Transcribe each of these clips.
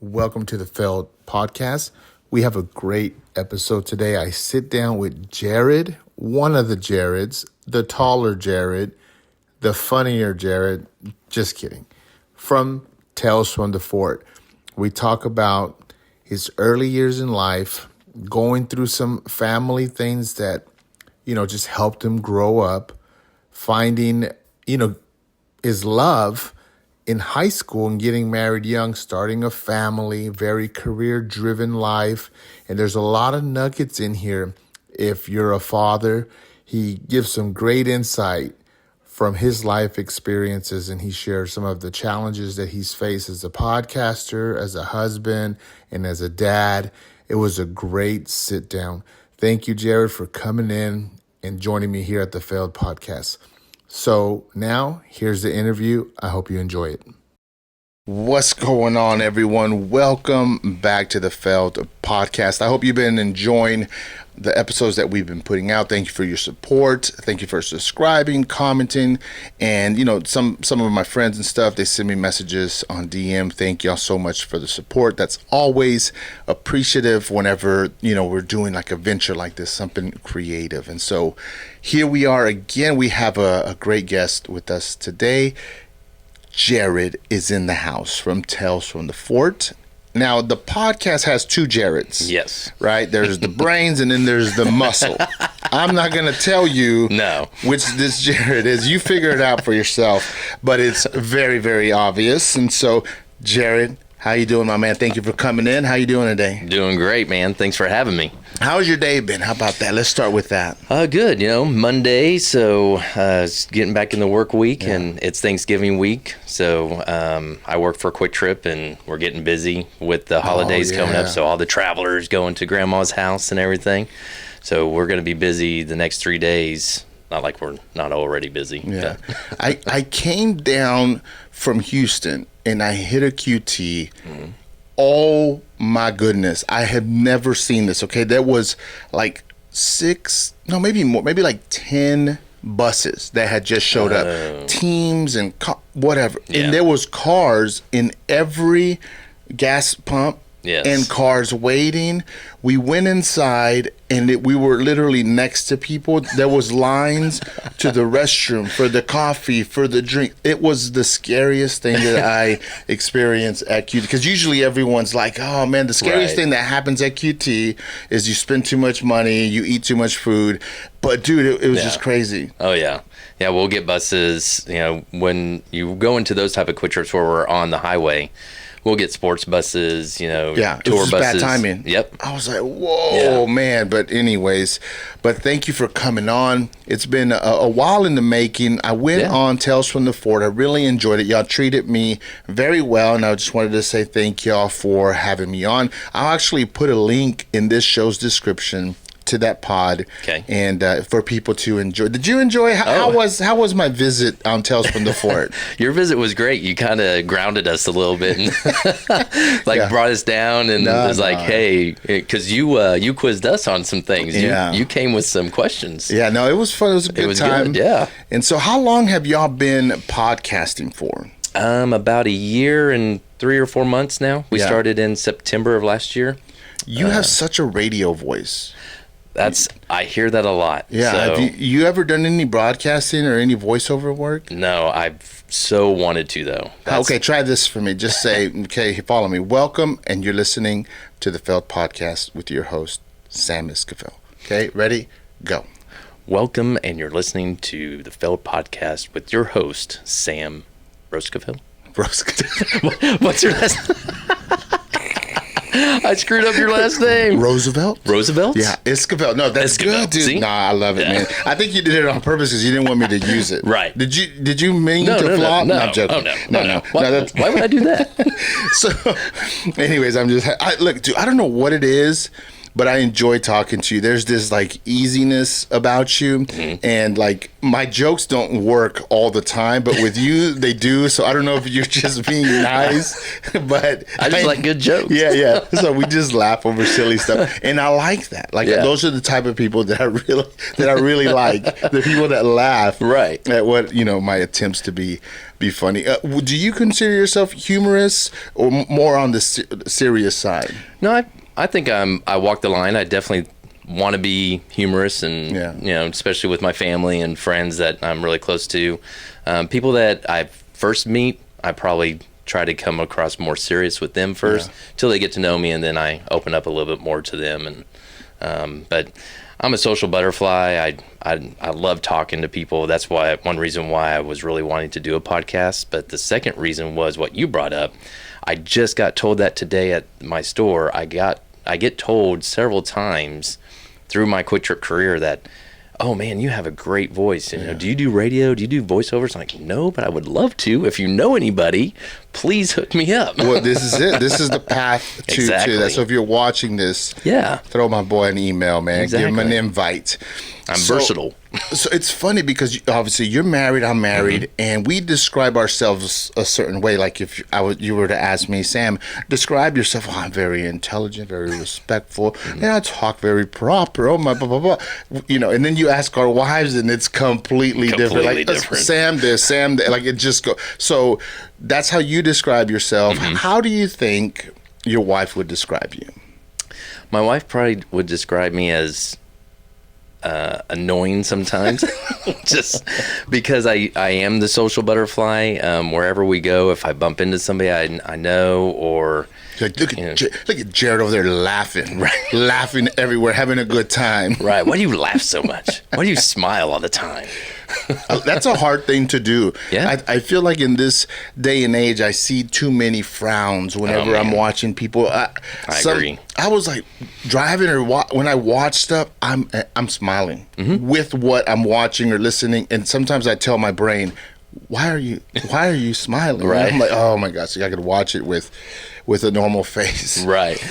Welcome to the Failed podcast. We have a great episode today. I sit down with Jared, one of the Jareds, the taller Jared, the funnier Jared, just kidding, from Tales from the Fort. We talk about his early years in life, going through some family things that, just helped him grow up, finding, his love in high school and getting married young, starting a family, very career-driven life. And there's a lot of nuggets in here. If you're a father, he gives some great insight from his life experiences, and he shares some of the challenges that he's faced as a podcaster, as a husband, and as a dad. It was a great sit down. Thank you, Jared, for coming in and joining me here at the Failed podcast. So now, here's the interview. I hope you enjoy it. What's going on, everyone? Welcome back to the Failed podcast. I hope you've been enjoying the episodes that we've been putting out. Thank you for your support. Thank you for subscribing, commenting, and some of my friends and stuff, they send me messages on DM. Thank y'all so much for the support. That's always appreciative whenever we're doing like a venture like this, something creative. And so here we are again. We have a great guest with us today. Jared is in the house from Tales from the Fort. Now, the podcast has two Jareds. Yes. Right? There's the brains and then there's the muscle. I'm not going to tell you which this Jared is. You figure it out for yourself. But it's very, very obvious. And so, Jared, how you doing, my man? Thank you for coming in. How you doing today? Doing great, man. Thanks for having me. How's your day been? How about that? Let's start with that. Good. Monday, so it's getting back in the work week, and it's Thanksgiving week. So I work for Quick Trip, and we're getting busy with the holidays coming up. So all the travelers going to Grandma's house and everything. So we're going to be busy the next 3 days. Not like we're not already busy. Yeah. I came down from Houston, and I hit a QT. Mm-hmm. Oh my goodness, I have never seen this. Okay, there was like maybe like 10 buses that had just showed up, teams and whatever. And there was cars in every gas pump. Yes. And cars waiting. We went inside, and we were literally next to people. There was lines to the restroom for the coffee, for the drink. It was the scariest thing that I experienced at QT. Because usually everyone's like, oh, man, the scariest thing that happens at QT is you spend too much money, you eat too much food. But, dude, it was just crazy. Oh, yeah. Yeah, we'll get buses. When you go into those type of quick trips where we're on the highway, we'll get sports buses, tour buses. Bad timing. Yep. I was like, whoa, man. But anyways, thank you for coming on. It's been a while in the making. I went on Tales from the Fort. I really enjoyed it. Y'all treated me very well, and I just wanted to say thank y'all for having me on. I'll actually put a link in this show's description to that pod, and for people to enjoy. Did you enjoy? How was my visit on Tales from the Fort? Your visit was great. You kind of grounded us a little bit, and brought us down, and was like, hey, because you quizzed us on some things. You came with some questions. Yeah, no, it was fun. It was a good time. Good, yeah. And so, how long have y'all been podcasting for? About a year and 3 or 4 months now. We started in September of last year. You have such a radio voice. I hear that a lot. Yeah. So, have you ever done any broadcasting or any voiceover work? No, I've so wanted to, though. Okay, try this for me. Just say, okay, follow me. Welcome, and you're listening to the Failed podcast with your host, Sam Esquivel. Okay, ready? Go. Welcome, and you're listening to the Failed podcast with your host, Sam Esquivel. What's your last I screwed up your last name. Roosevelt? Yeah, Esquivel. No, that's good, dude. See? Nah, I love it, man. I think you did it on purpose because you didn't want me to use it. Right. Did you mean to flop? No, I'm joking. Oh, No. Why would I do that? So, anyways, look, dude, I don't know what it is, but I enjoy talking to you. There's this like easiness about you, and like my jokes don't work all the time, but with you they do. So I don't know if you're just being nice, but I just like good jokes. Yeah. So we just laugh over silly stuff, and I like that. Like those are the type of people that I really like. The people that laugh at what my attempts to be funny. Do you consider yourself humorous or more on the serious side? No, I think I walk the line. I definitely want to be humorous, and especially with my family and friends that I'm really close to. People that I first meet, I probably try to come across more serious with them first till they get to know me, and then I open up a little bit more to them. And but I'm a social butterfly. I love talking to people. That's one reason why I was really wanting to do a podcast. But the second reason was what you brought up. I just got told that today at my store. I get told several times through my Quick Trip career that, oh man, you have a great voice. Do you do radio? Do you do voiceovers? I'm like, no, but I would love to. If you know anybody, please hook me up. Well, this is it. This is the path to that. So if you're watching this, throw my boy an email, man. Give him an invite. I'm versatile. So it's funny because obviously you're married, I'm married, and we describe ourselves a certain way. Like if you were to ask me, Sam, describe yourself. Oh, I'm very intelligent, very respectful, and I talk very proper. Oh my, blah, blah, blah. And then you ask our wives, and it's completely different. Like different. Sam this, Sam that. Like it just go. So that's how you describe yourself. How do you think your wife would describe you? My wife probably would describe me as annoying sometimes, just because I am the social butterfly. Wherever we go, if I bump into somebody I know, or look at Jared over there laughing, laughing everywhere, having a good time. Right? Why do you laugh so much? Why do you smile all the time? That's a hard thing to do. Yeah. I feel like in this day and age, I see too many frowns whenever I'm watching people. I agree. I was like driving or when I watch stuff, I'm smiling with what I'm watching or listening, and sometimes I tell my brain, why are you smiling? Right. I'm like, oh my gosh, I could watch it with a normal face. Right.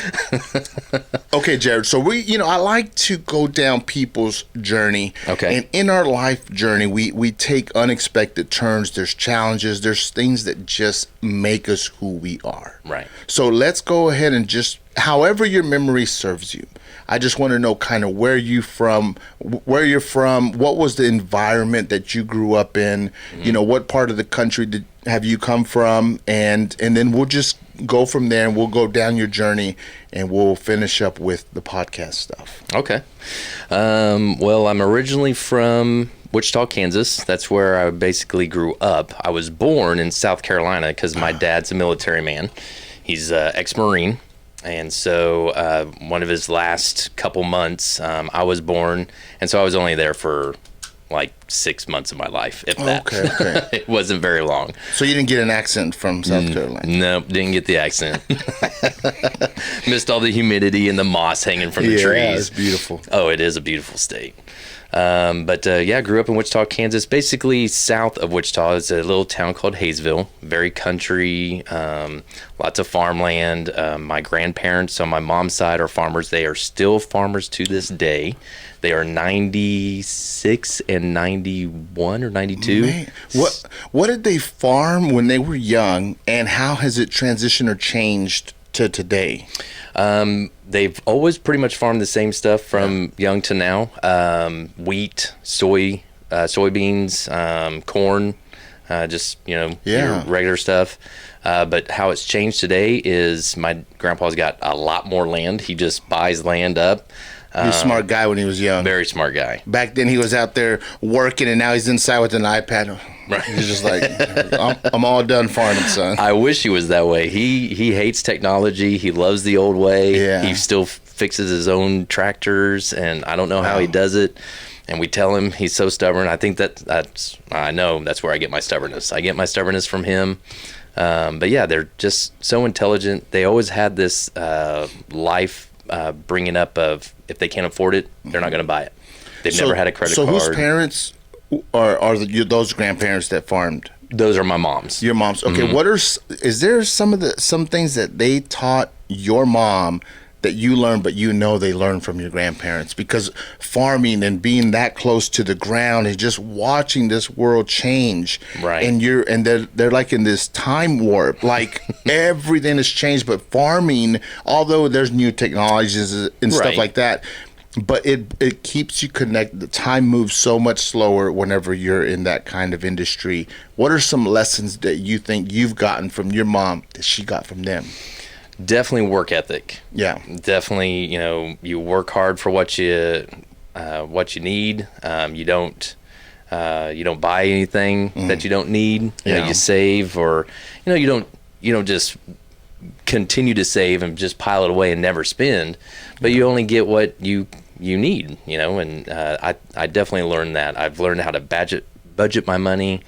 Okay, Jared. So I like to go down people's journey. Okay. And in our life journey, we take unexpected turns. There's challenges. There's things that just make us who we are. Right. So let's go ahead and just, however your memory serves you. I just want to know kind of where you're from, what was the environment that you grew up in, what part of the country have you come from, and then we'll just go from there, and we'll go down your journey, and we'll finish up with the podcast stuff. Okay. Well, I'm originally from Wichita, Kansas. That's where I basically grew up. I was born in South Carolina because my dad's a military man. He's ex-Marine. And so one of his last couple months, I was born, and so I was only there for like 6 months of my life, if that. Okay. It wasn't very long. So you didn't get an accent from South Carolina? Nope, didn't get the accent. Missed all the humidity and the moss hanging from the trees. Yeah, it's beautiful. Oh, it is a beautiful state. But grew up in Wichita, Kansas, basically south of Wichita. It's a little town called Hayesville, very country, lots of farmland. My grandparents on my mom's side are farmers. They are still farmers to this day. They are 96 and 91 or 92. Man, what did they farm when they were young, and how has it transitioned or changed to today? They've always pretty much farmed the same stuff from young to now. Wheat, soybeans, corn, your regular stuff. But how it's changed today is my grandpa's got a lot more land. He just buys land up. He was a smart guy when he was young. Very smart guy. Back then he was out there working, and now he's inside with an iPad. Right. He's just like, I'm all done farming, son. I wish he was that way. He hates technology. He loves the old way. Yeah. He still fixes his own tractors, and I don't know how he does it. And we tell him he's so stubborn. I think I know that's where I get my stubbornness. I get my stubbornness from him. But yeah, they're just so intelligent. They always had this life bringing up of, if they can't afford it, they're not going to buy it. They've never had a credit card. So whose parents are those grandparents that farmed? Those are my mom's. Your mom's. Okay. Mm-hmm. Is there some things that they taught your mom that you learned, but they learned from your grandparents? Because farming and being that close to the ground and just watching this world change, right? And they're like in this time warp, like everything has changed. But farming, although there's new technologies and stuff like that, but it keeps you connected. The time moves so much slower whenever you're in that kind of industry. What are some lessons that you think you've gotten from your mom that she got from them? Definitely work ethic. Yeah. Definitely, you work hard for what you need. You don't buy anything that you don't need. You save, or you don't just continue to save and just pile it away and never spend, but you only get what you need, and I definitely learned that. I've learned how to budget my money,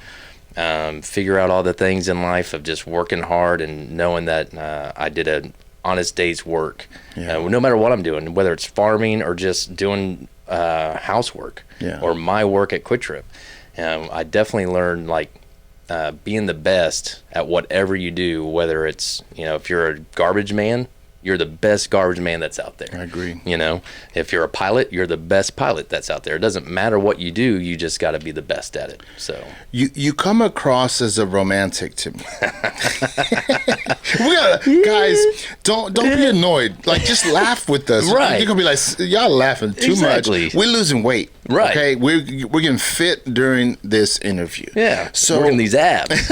figure out all the things in life of just working hard and knowing that I did an honest day's work, no matter what I'm doing, whether it's farming or just doing housework or my work at Quick Trip. I definitely learned being the best at whatever you do, whether it's, if you're a garbage man, you're the best garbage man that's out there. I agree. If you're a pilot, you're the best pilot that's out there. It doesn't matter what you do, you just got to be the best at it. So you come across as a romantic to me. Guys, don't be annoyed. Just laugh with us. Right. You're gonna be like, y'all laughing too much. We're losing weight. Right. Okay. We're getting fit during this interview. Yeah. So working these abs.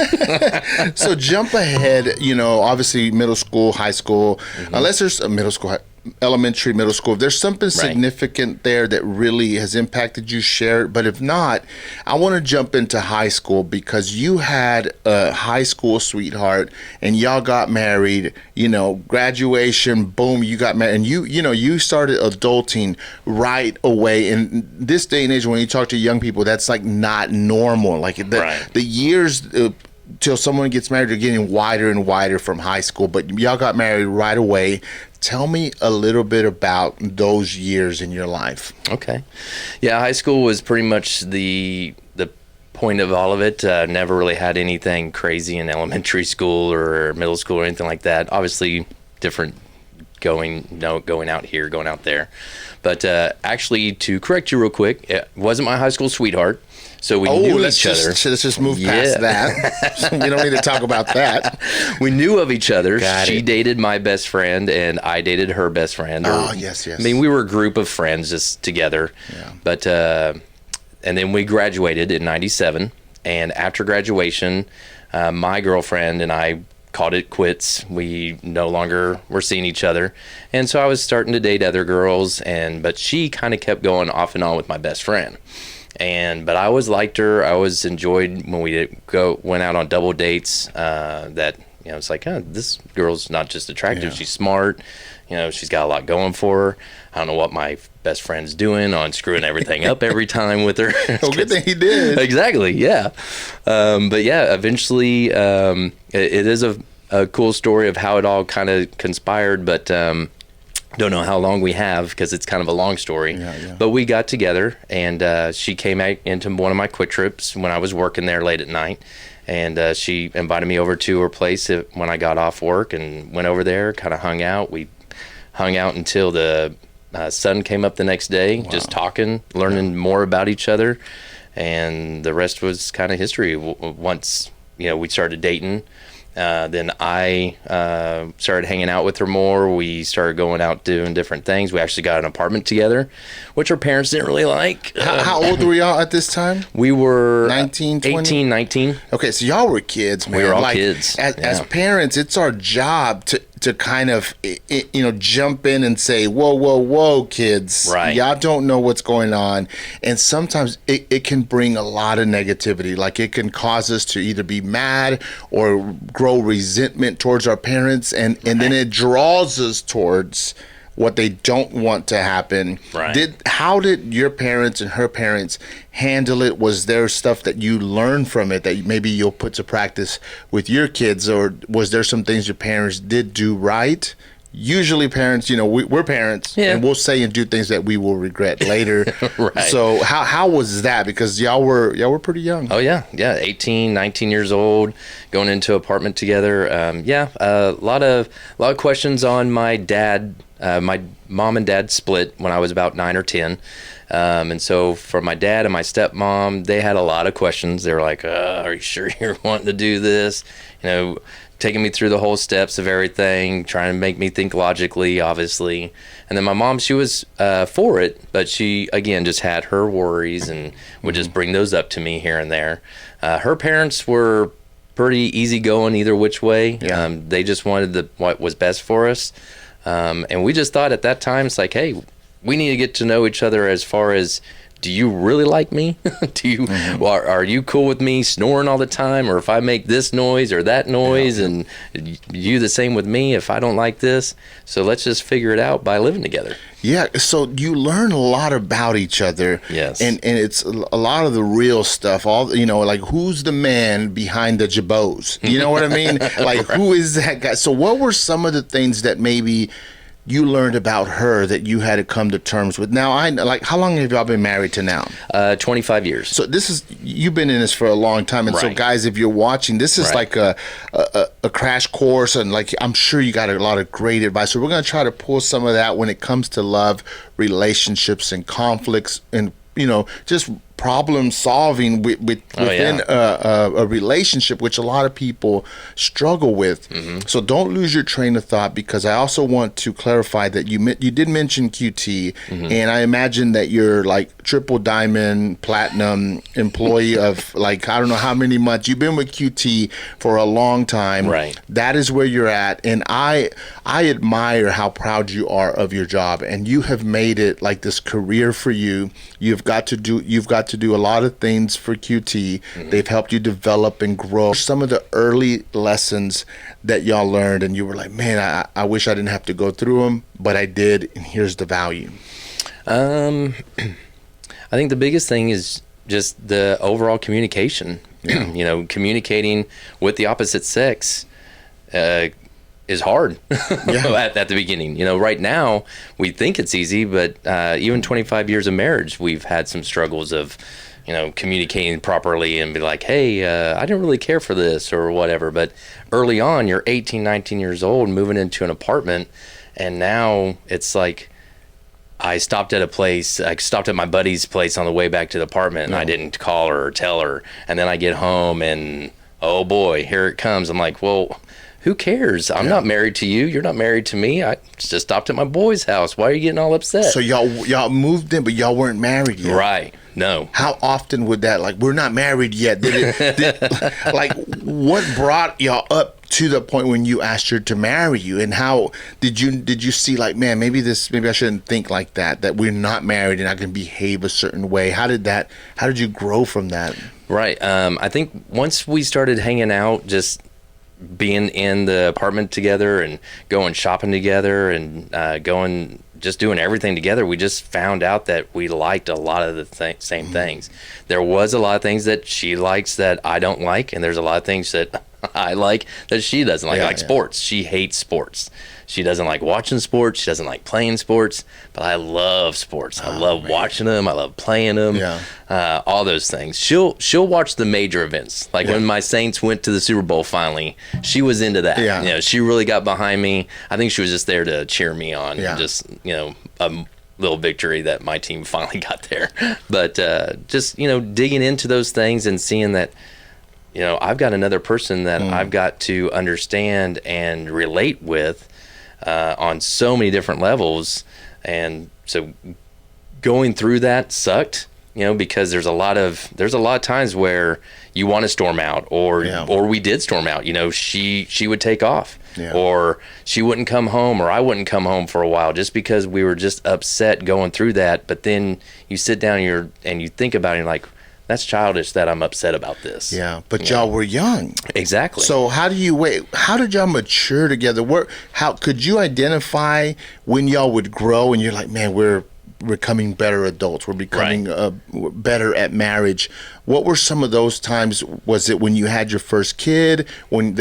So jump ahead. Obviously middle school, high school. Unless there's a middle school, elementary, middle school, if there's something significant there that really has impacted you, share it. But if not, I want to jump into high school, because you had a high school sweetheart and y'all got married, graduation, boom, you got married, and you started adulting right away. In this day and age, when you talk to young people, that's not normal. The years till someone gets married, they're getting wider and wider from high school, but y'all got married right away. Tell me a little bit about those years in your life. Okay. Yeah, high school was pretty much the point of all of it. Never really had anything crazy in elementary school or middle school or anything like that. Obviously, different going out here, going out there. But actually, to correct you real quick, it wasn't my high school sweetheart. So we knew each other. Let's just move past that. We don't need to talk about that. We knew of each other. She dated my best friend, and I dated her best friend. Yes. I mean, we were a group of friends just together. Yeah. But and then we graduated in '97, and after graduation, my girlfriend and I called it quits. We no longer were seeing each other, and so I was starting to date other girls, but she kind of kept going off and on with my best friend. But I always liked her. I always enjoyed when we went out on double dates. It's like, this girl's not just attractive; she's smart. She's got a lot going for her. I don't know what my best friend's doing on screwing everything up every time with her. Good thing he did. Exactly, yeah. But yeah, eventually, it is a cool story of how it all kind of conspired. But don't know how long we have, because it's kind of a long story. Yeah. But we got together, and she came out into one of my Quick Trips when I was working there late at night. And she invited me over to her place when I got off work, and went over there, kind of hung out. We hung out until the sun came up the next day, just talking, learning more about each other. And the rest was kind of history. Once, we started dating, then I started hanging out with her more. We started going out doing different things. We actually got an apartment together, which our parents didn't really like. How old were y'all at this time? We were 19, 20? 18, 19. Okay, so y'all were kids, man. We were all kids. As parents, it's our job to kind of, jump in and say, whoa, kids. Right. Y'all don't know what's going on. And sometimes it can bring a lot of negativity. It can cause us to either be mad or grow resentment towards our parents. And then it draws us towards what they don't want to happen. Right. How did your parents and her parents handle it? Was there stuff that you learned from it that maybe you'll put to practice with your kids, or was there some things your parents did do right usually parents, we're parents, and we'll say and do things that we will regret later. Right. So how was that? Because y'all were pretty young. Oh yeah, 18, 19 years old, going into apartment together. A lot of questions on my dad. My mom and dad split when I was about 9 or 10. And so for my dad and my stepmom, they had a lot of questions. They were like, are you sure you're wanting to do this? Taking me through the whole steps of everything, trying to make me think logically, obviously. And then my mom, she was for it, but she, again, just had her worries and would just bring those up to me here and there. Her parents were pretty easygoing either which way. Yeah. They just wanted what was best for us. And we just thought at that time, it's like, hey, we need to get to know each other as far as, do you really like me? Are you cool with me snoring all the time? Or if I make this noise or that noise, and you the same with me if I don't like this? So let's just figure it out by living together. Yeah, so you learn a lot about each other. Yes. And it's a lot of the real stuff, like who's the man behind the jabots? You know what I mean? Like, Who is that guy? So what were some of the things that maybe you learned about her that you had to come to terms with? Now, how long have y'all been married to now? 25 years. So you've been in this for a long time. And so guys, if you're watching, this is like a crash course, and like, I'm sure you got a lot of great advice. So we're going to try to pull some of that when it comes to love, relationships, and conflicts, and, just problem solving within a relationship, which a lot of people struggle with. So don't lose your train of thought, because I also want to clarify that you did mention QT, and I imagine that you're like triple diamond platinum employee of like, I don't know how many months you've been with QT for a long time. Right. That is where you're at, and I admire how proud you are of your job, and you have made it like this career for you. You've got to do a lot of things for QT. They've helped you develop and grow. Some of the early lessons that y'all learned, and you were like, man, I wish I didn't have to go through them, but I did, and here's the value. I think the biggest thing is just the overall communication. Communicating with the opposite sex is hard at the beginning. Right now we think it's easy, but even 25 years of marriage, we've had some struggles of, communicating properly and be like, hey, I didn't really care for this or whatever. But early on, you're 18, 19 years old, moving into an apartment, and now it's like, I stopped at my buddy's place on the way back to the apartment, and I didn't call her or tell her. And then I get home and, oh boy, here it comes. I'm like, well, who cares? I'm not married to you. You're not married to me. I just stopped at my boy's house. Why are you getting all upset? So y'all moved in, but y'all weren't married yet. Right. No. How often would that, like, we're not married yet? Like, what brought y'all up to the point when you asked her to marry you? And how did you see, like, man, maybe I shouldn't think like that we're not married and I can behave a certain way? How did you grow from that? Right. I think once we started hanging out, just being in the apartment together and going shopping together and just doing everything together, we just found out that we liked a lot of the same things. There was a lot of things that she likes that I don't like, and there's a lot of things that I like that she doesn't like. Sports. She hates sports. She doesn't like watching sports. She doesn't like playing sports. But I love sports. I love watching them. I love playing them. All those things. She'll watch the major events. Like when my Saints went to the Super Bowl finally, she was into that. She really got behind me. I think she was just there to cheer me on. Just a little victory that my team finally got there. But just digging into those things and seeing that I've got another person that I've got to understand and relate with on so many different levels. And so going through that sucked, because there's a lot of times where you want to storm out, or we did storm out. She would take off, or she wouldn't come home, or I wouldn't come home for a while, just because we were just upset going through that. But then you sit down and you think about it, and you're like, that's childish that I'm upset about this. Yeah, but y'all were young. Exactly. So how did y'all mature together? How could you identify when y'all would grow and you're like, man, we're becoming better adults. We're becoming Right. better at marriage. What were some of those times? Was it when you had your first kid, when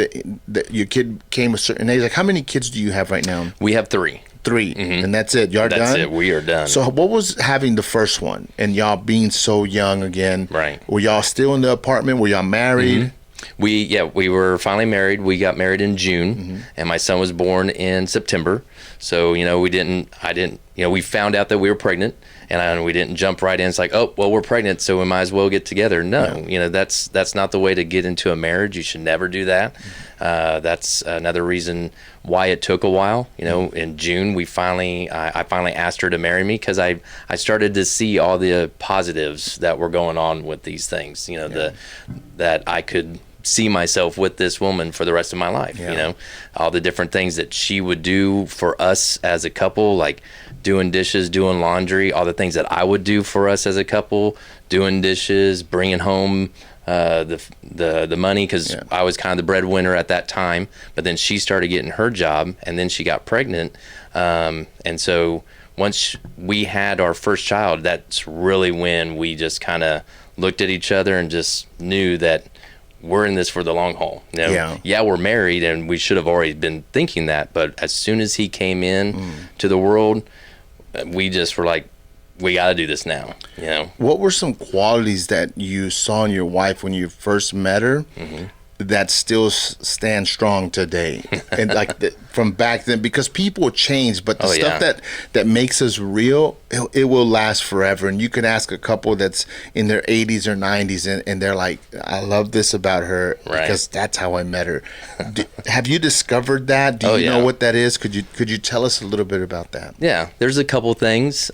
your kid came a certain age? Like, how many kids do you have right now? We have three. Three, and that's it. Y'all done? That's it. We are done. So what was having the first one and y'all being so young again? Right. Were y'all still in the apartment? Were y'all married? We were finally married. We got married in June, and my son was born in September. So, we found out that we were pregnant, and we didn't jump right in. It's like, oh, well, we're pregnant, so we might as well get together. No, that's not the way to get into a marriage. You should never do that. That's another reason why it took a while. In June, I finally asked her to marry me because I started to see all the positives that were going on with these things. That I could see myself with this woman for the rest of my life. All the different things that she would do for us as a couple, like doing dishes, doing laundry, all the things that I would do for us as a couple, doing dishes, bringing home the money, because I was kind of the breadwinner at that time. But then she started getting her job, and then she got pregnant, and so once we had our first child, that's really when we just kind of looked at each other and just knew that we're in this for the long haul. We're married, and we should have already been thinking that, but as soon as he came in to the world, we just were like, we got to do this now. What were some qualities that you saw in your wife when you first met her that still stand strong today? And from back then, because people change, but the stuff that makes us real, it will last forever. And you can ask a couple that's in their 80s or 90s, and they're like, I love this about her because that's how I met her. Have you discovered that? Do you know what that is? Could you tell us a little bit about that? Yeah, there's a couple things,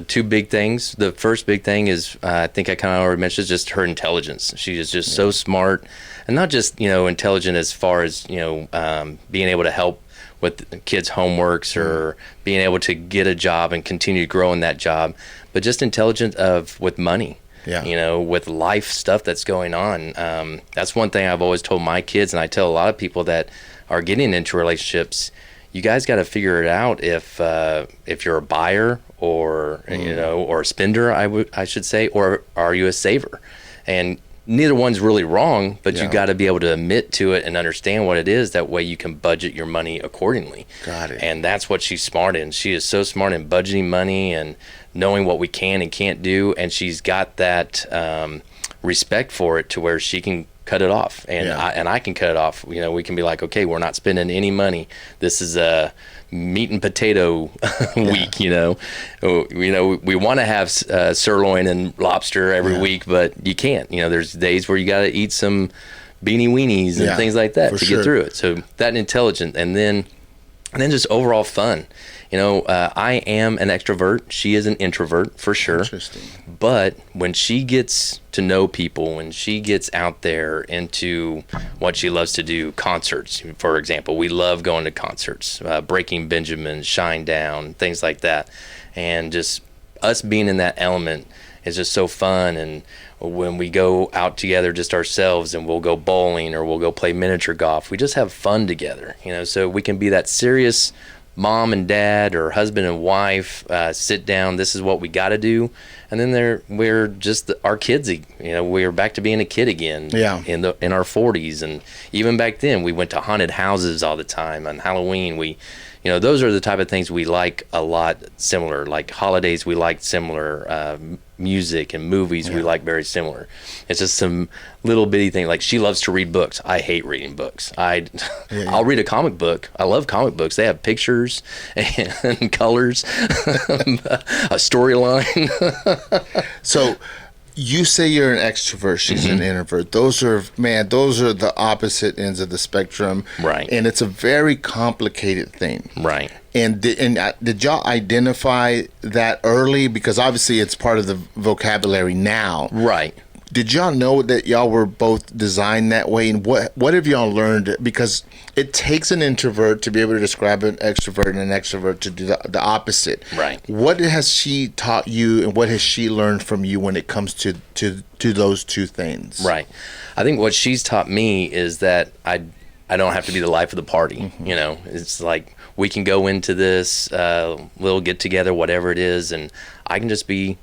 two big things. The first big thing is, I think I kind of already mentioned, just her intelligence. She is just so smart, and not just, intelligent as far as, being able to help with kids' homeworks or being able to get a job and continue to grow in that job, but just intelligent with money. With life stuff that's going on. That's one thing I've always told my kids, and I tell a lot of people that are getting into relationships, you guys got to figure it out if you're a buyer or or a spender, I should say, or are you a saver? And neither one's really wrong, but you got to be able to admit to it and understand what it is. That way you can budget your money accordingly. Got it. And that's what she's smart in. She is so smart in budgeting money and knowing what we can and can't do. And she's got that respect for it to where she can cut it off. And I can cut it off. We can be like, okay, we're not spending any money. This is a meat and potato week. We want to have sirloin and lobster every week, but you can't. There's days where you got to eat some beanie weenies and things like that to get through it. So that intelligent, and then just overall fun. I am an extrovert. She is an introvert for sure. Interesting. But when she gets to know people, when she gets out there into what she loves to do, concerts, for example, we love going to concerts, Breaking Benjamin, Shinedown, things like that. And just us being in that element is just so fun. And when we go out together just ourselves, and we'll go bowling or we'll go play miniature golf, we just have fun together, so we can be that serious mom and dad or husband and wife, sit down, this is what we got to do, and then we're just our kids. We're back to being a kid again. In our 40s, and even back then we went to haunted houses all the time on Halloween. Those are the type of things we like a lot. Similar, like holidays, we like similar. Music and movies, we like very similar. It's just some little bitty thing. Like, she loves to read books. I hate reading books. I'll read a comic book. I love comic books. They have pictures and colors, a storyline. So you say you're an extrovert, she's an introvert. Those are the opposite ends of the spectrum. Right. And it's a very complicated thing. Right. And did y'all identify that early? Because obviously it's part of the vocabulary now. Right. Did y'all know that y'all were both designed that way? And what have y'all learned? Because it takes an introvert to be able to describe an extrovert, and an extrovert to do the opposite. Right. What has she taught you, and what has she learned from you when it comes to those two things? Right. I think what she's taught me is that I don't have to be the life of the party. It's like we can go into this little get together, whatever it is, and I can just be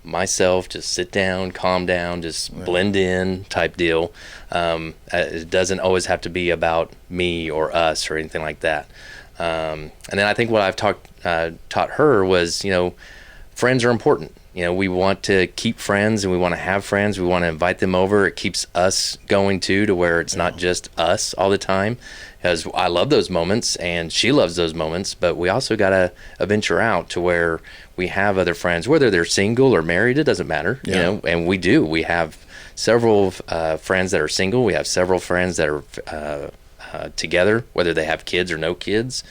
myself, just sit down, calm down, just blend in type deal. It doesn't always have to be about me or us or anything like that. And then I think what I've taught her was, friends are important. We want to keep friends and we want to have friends. We want to invite them over. It keeps us going too, to where it's not just us all the time. Because I love those moments and she loves those moments, but we also got to venture out to where we have other friends, whether they're single or married, it doesn't matter, and we have several friends that are single. We have several friends that are together, whether they have kids or no kids.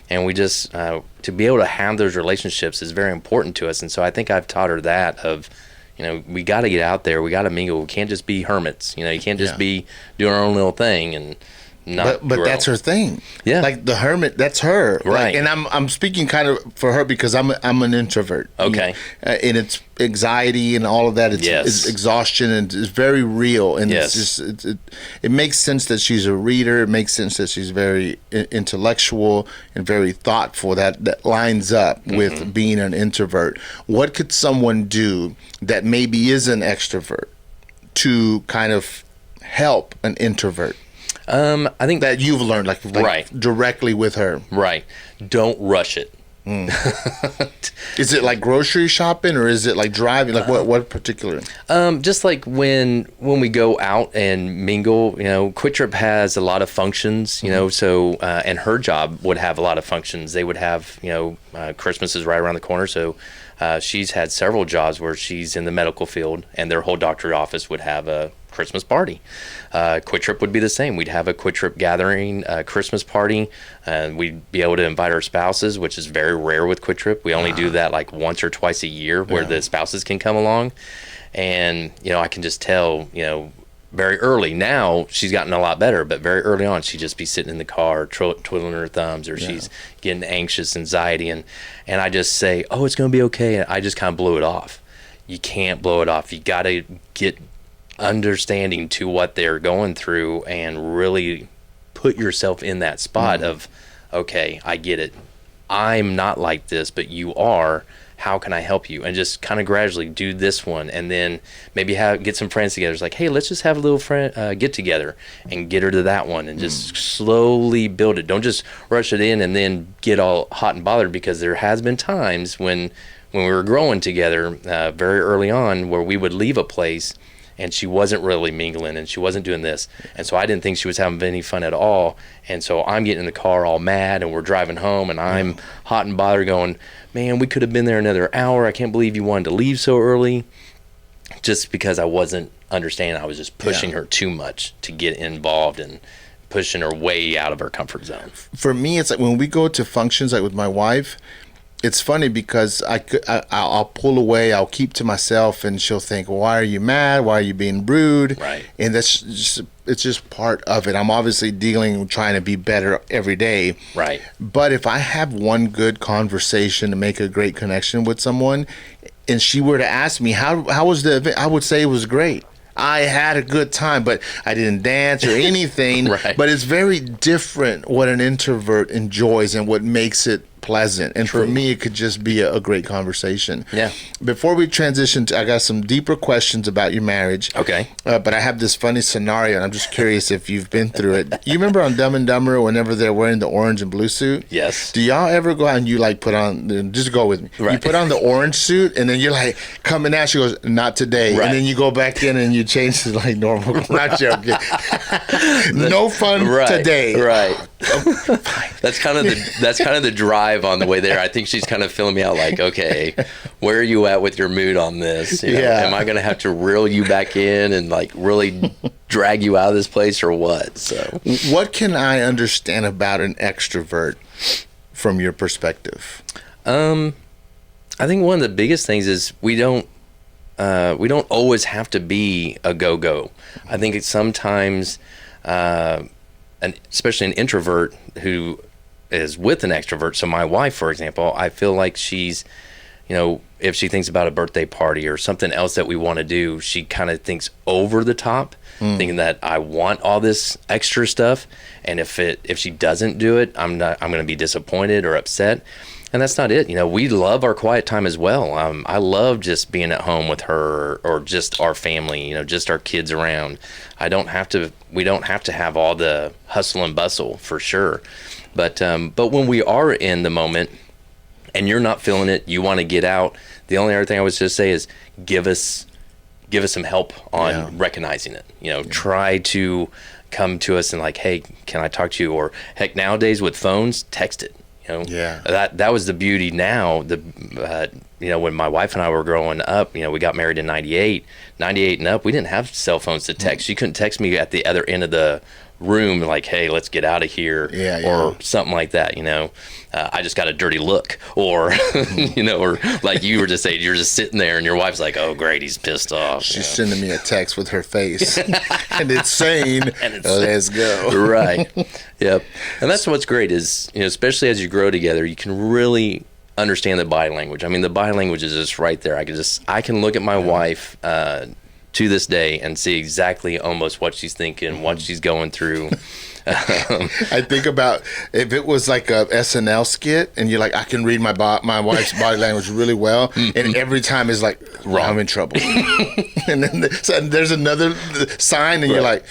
And we just, to be able to have those relationships is very important to us. And so I think I've taught her that of, we got to get out there. We got to mingle. We can't just be hermits. You can't just be doing our own little thing and not. But that's her thing. Yeah. Like the hermit, that's her. Right. And I'm speaking kind of for her because I'm an introvert. Okay. And it's anxiety and all of that. It's exhaustion and it's very real. And it's just, it makes sense that she's a reader. It makes sense that she's very intellectual and very thoughtful. That lines up with being an introvert. What could someone do that maybe is an extrovert to kind of help an introvert? I think that you've learned, like directly with her. Right. Don't rush it. Is it like grocery shopping or is it like driving? Like what particular? Just like when we go out and mingle, Quick Trip has a lot of functions, so and her job would have a lot of functions. They would have, Christmas is right around the corner, so she's had several jobs where she's in the medical field and their whole doctorate office would have a Christmas party. Quick Trip would be the same. We'd have a Quick Trip gathering, Christmas party, and we'd be able to invite our spouses, which is very rare with Quick Trip. We only do that like once or twice a year where the spouses can come along. And, I can just tell, very early. Now she's gotten a lot better, but very early on she'd just be sitting in the car twiddling her thumbs, or she's getting anxious, anxiety, and I just say, oh, it's going to be okay. And I just kind of blew it off. You can't blow it off. You got to get understanding to what they're going through and really put yourself in that spot of, okay, I get it. I'm not like this, but you are. How can I help you? And just kind of gradually do this one, and then maybe get some friends together. It's like, hey, let's just have a little friend get together and get her to that one, and just slowly build it. Don't just rush it in and then get all hot and bothered, because there has been times when we were growing together very early on where we would leave a place and she wasn't really mingling and she wasn't doing this. And so I didn't think she was having any fun at all. And so I'm getting in the car all mad and we're driving home and I'm hot and bothered going, man, we could have been there another hour. I can't believe you wanted to leave so early. Just because I wasn't understanding. I was just pushing her too much to get involved and pushing her way out of her comfort zone. For me, it's like when we go to functions like with my wife, it's funny because I'll pull away, I'll keep to myself, and she'll think, well, why are you mad? Why are you being rude? Right. And it's just part of it. I'm obviously trying to be better every day. Right. But if I have one good conversation to make a great connection with someone, and she were to ask me, how was the event? I would say it was great. I had a good time, but I didn't dance or anything. Right. But it's very different what an introvert enjoys and what makes it pleasant. And for me, it could just be a great conversation. Yeah. Before we transition I got some deeper questions about your marriage. Okay. But I have this funny scenario, and I'm just curious if you've been through it. You remember on Dumb and Dumber whenever they're wearing the orange and blue suit? Yes. Do y'all ever go out and you like put on, just go with me. Right. You put on the orange suit and then you're like coming out, she goes, not today. Right. And then you go back in and you change to like normal. Not joking. No fun today. Right. That's kind of the drive on the way there. I think she's kind of filling me out like, okay, where are you at with your mood on this? Am I going to have to reel you back in and like really drag you out of this place or what? So what can I understand about an extrovert from your perspective? I think one of the biggest things is we don't always have to be a go-go. I think it's sometimes, especially an introvert who is with an extrovert. So my wife, for example, I feel like she's, if she thinks about a birthday party or something else that we want to do, she kind of thinks over the top, thinking that I want all this extra stuff. And if she doesn't do it, I'm going to be disappointed or upset. And that's not it. We love our quiet time as well. I love just being at home with her or just our family, just our kids around. We don't have to have all the hustle and bustle for sure. But when we are in the moment and you're not feeling it, you want to get out, the only other thing I would just say is give us some help on recognizing it. Try to come to us and like, hey, can I talk to you? Or heck, nowadays with phones, text it. That was the beauty now. When my wife and I were growing up, we got married in 98 and up, we didn't have cell phones to text. You couldn't text me at the other end of the room like, hey, let's get out of here, or something like that. I just got a dirty look, or or like you were just saying, you're just sitting there and your wife's like, oh great, he's pissed off. She's sending me a text with her face and it's saying, let's go. Right. Yep. And that's what's great is, especially as you grow together, you can really understand the body language. I mean, the body language is just right there. I can look at my wife to this day and see exactly almost what she's thinking, what she's going through. I think about if it was like a SNL skit and you're like, I can read my wife's body language really well, and every time it's like, I'm in trouble. And then there's another sign and you're like,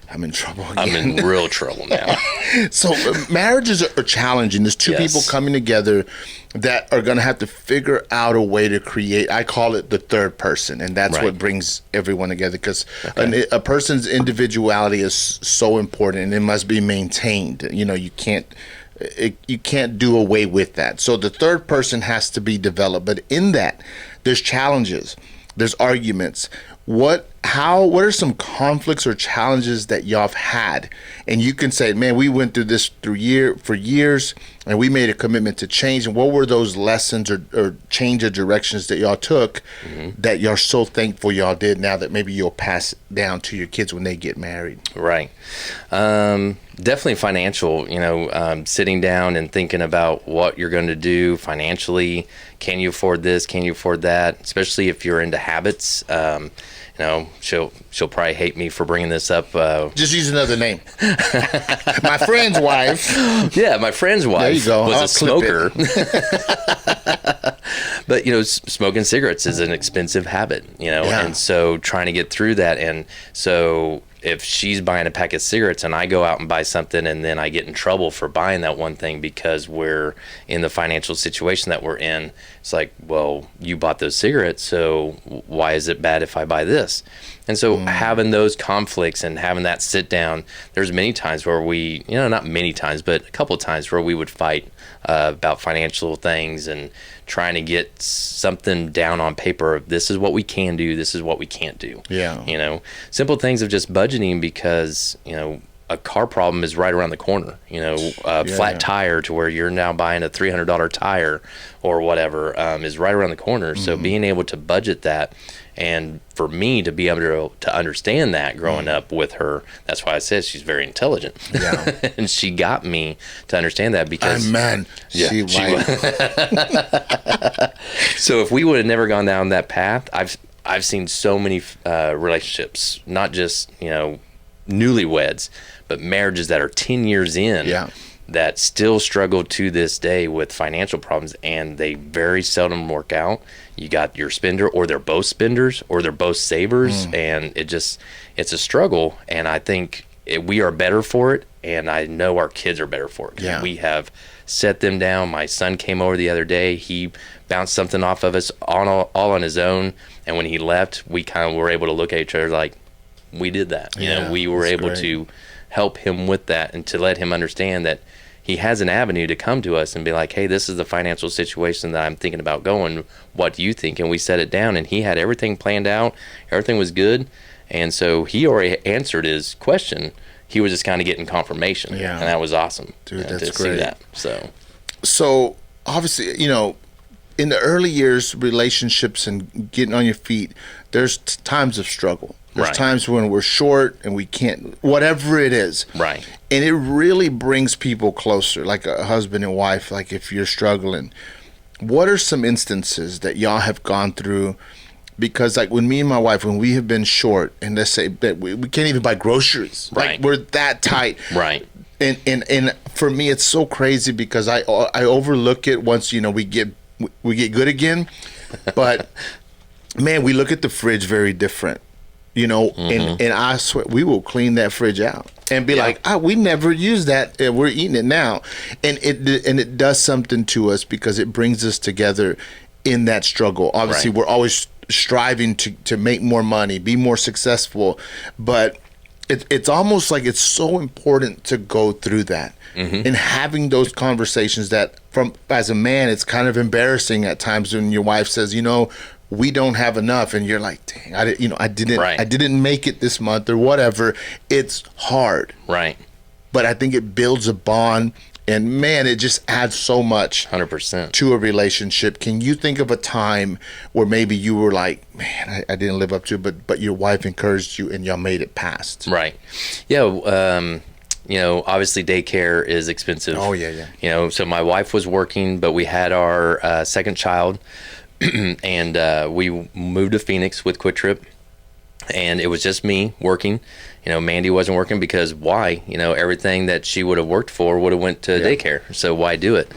I'm in trouble again. I'm in real trouble now. So marriages are challenging. There's two people coming together that are going to have to figure out a way to create, I call it the third person. And that's what brings everyone together, because a person's individuality is so important and it must be maintained. You can't do away with that. So the third person has to be developed. But in that, there's challenges, there's arguments. What are some conflicts or challenges that y'all have had? And you can say, man, we went through this for years and we made a commitment to change. And what were those lessons or change of directions that y'all took that y'all so thankful y'all did now that maybe you'll pass down to your kids when they get married? Right. Definitely financial, sitting down and thinking about what you're going to do financially. Can you afford this? Can you afford that? Especially if you're into habits. She'll probably hate me for bringing this up. Just use another name. My friend's wife. Yeah, my friend's wife there you go. was a smoker. But, smoking cigarettes is an expensive habit, and so trying to get through that. And so if she's buying a pack of cigarettes and I go out and buy something and then I get in trouble for buying that one thing because we're in the financial situation that we're in, it's like, well, you bought those cigarettes, so why is it bad if I buy this? And so having those conflicts and having that sit down, there's many times where we, not many times, but a couple of times where we would fight about financial things and trying to get something down on paper of this is what we can do, this is what we can't do. Yeah. Simple things of just budgeting, because, a car problem is right around the corner. Flat tire to where you're now buying a $300 tire or whatever is right around the corner. So being able to budget that, and for me to be able to understand that growing up with her, that's why I said she's very intelligent. Yeah. And she got me to understand that because she was. So if we would have never gone down that path, I've seen so many relationships, not just newlyweds, but marriages that are 10 years in that still struggle to this day with financial problems, and they very seldom work out. You got your spender, or they're both spenders, or they're both savers, and it's a struggle. And I think we are better for it, and I know our kids are better for it. Yeah. We have set them down. My son came over the other day. He bounced something off of us all on his own, and when he left, we kind of were able to look at each other like, we did that. We were able to help him with that, and to let him understand that he has an avenue to come to us and be like, hey, this is the financial situation that I'm thinking about going. What do you think? And we set it down, and he had everything planned out. Everything was good. And so he already answered his question. He was just kind of getting confirmation. Yeah. And that was awesome. Dude, that's to great. See that. So obviously, in the early years, relationships and getting on your feet, there's times of struggle. There's times when we're short and we can't, whatever it is. Right. And it really brings people closer, like a husband and wife, like if you're struggling. what are some instances that y'all have gone through? Because like when me and my wife, when we have been short, and let's say that we can't even buy groceries, Right. like we're that tight, Right. And for me, it's so crazy because I overlook it once we get good again, but man, we look at the fridge very different, and I swear we will clean that fridge out and be like, we never use that, and we're eating it now, and it does something to us because it brings us together in that struggle. Obviously, Right. we're always striving to make more money, be more successful, but it's almost like it's so important to go through that and having those conversations that as a man, it's kind of embarrassing at times when your wife says, we don't have enough, and you're like, dang, I didn't make it this month or whatever. It's hard. Right. But I think it builds a bond. And man, it just adds so much 100% to a relationship. Can you think of a time where maybe you were like, man, I didn't live up to it, but your wife encouraged you and y'all made it past? Right. Yeah. Obviously daycare is expensive. Oh, yeah. So my wife was working, but we had our second child and we moved to Phoenix with Quick Trip. And it was just me working. Mandy wasn't working because why? Everything that she would have worked for would have went to daycare. So why do it?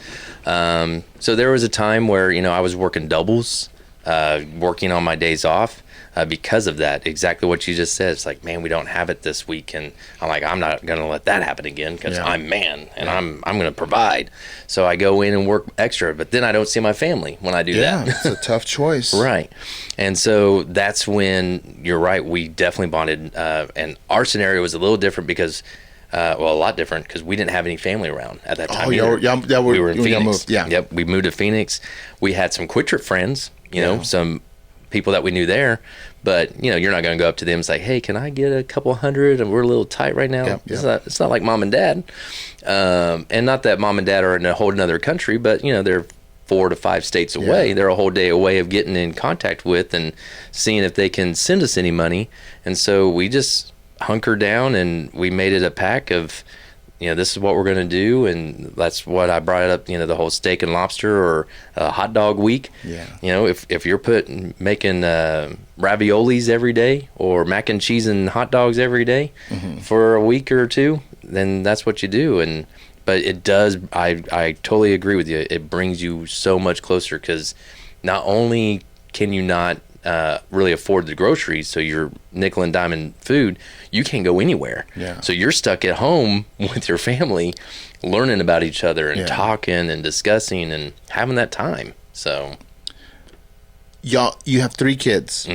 So there was a time where, I was working doubles, working on my days off because of that. Exactly what you just said. It's like, man, we don't have it this week. And I'm like, I'm not going to let that happen again because I'm man and I'm going to provide. So I go in and work extra, but then I don't see my family when I do that. Yeah, it's a tough choice. Right. And so that's when, you're right, we definitely bonded. And our scenario was a little different because, a lot different because we didn't have any family around at that time. We were in Phoenix. Moved. Yeah. Yep. We moved to Phoenix. We had some Quick Trip friends, some people that we knew there, but you're not going to go up to them and say, hey, can I get a couple hundred? And we're a little tight right now. It's not like mom and dad. And not that mom and dad are in a whole nother country, but they're 4 to 5 states away. They're a whole day away of getting in contact with and seeing if they can send us any money. And so we just hunkered down and we made it a pack of, this is what we're going to do. And that's what I brought up, the whole steak and lobster or hot dog week. Yeah. If you're making raviolis every day or mac and cheese and hot dogs every day for a week or two, then that's what you do. But it does, I totally agree with you. It brings you so much closer because not only can you not really afford the groceries, so you're nickel and diamond food, you can't go anywhere. Yeah. So you're stuck at home with your family, learning about each other and talking and discussing and having that time. So, y'all, you have 3 kids.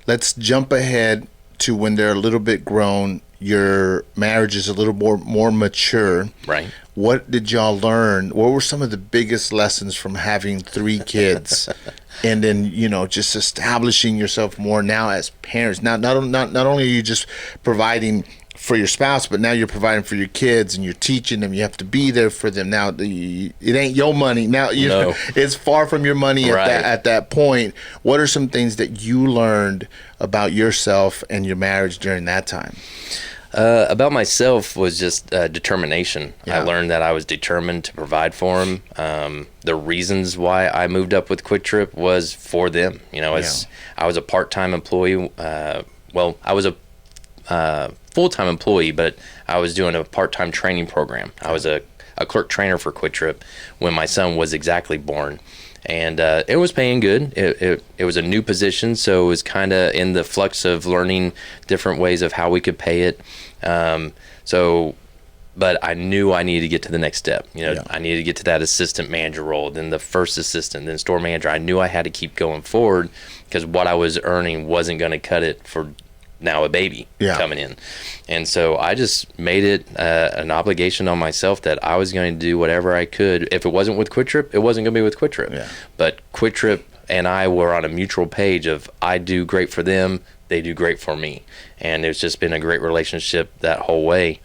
Let's jump ahead to when they're a little bit grown. Your marriage is a little more mature. Right. What did y'all learn? What were some of the biggest lessons from having 3 kids? And then, just establishing yourself more now as parents. Now, not only are you just providing for your spouse, but now you're providing for your kids and you're teaching them. You have to be there for them. Now, it ain't your money. Now, it's far from your money at that point. What are some things that you learned about yourself and your marriage during that time? About myself was just determination. Yeah. I learned that I was determined to provide for them. The reasons why I moved up with Quick Trip was for them. I was a part-time employee. I was a full-time employee, but I was doing a part-time training program. I was a clerk trainer for Quick Trip when my son was exactly born. And it was paying good. It was a new position, so it was kind of in the flux of learning different ways of how we could pay it. But I knew I needed to get to the next step. I needed to get to that assistant manager role, then the first assistant, then store manager. I knew I had to keep going forward because what I was earning wasn't going to cut it for now a baby coming in. And so I just made it an obligation on myself that I was going to do whatever I could. If it wasn't with Quick Trip, it wasn't going to be with Quick Trip. Yeah. But Quick Trip and I were on a mutual page of I do great for them, they do great for me. And it's just been a great relationship that whole way.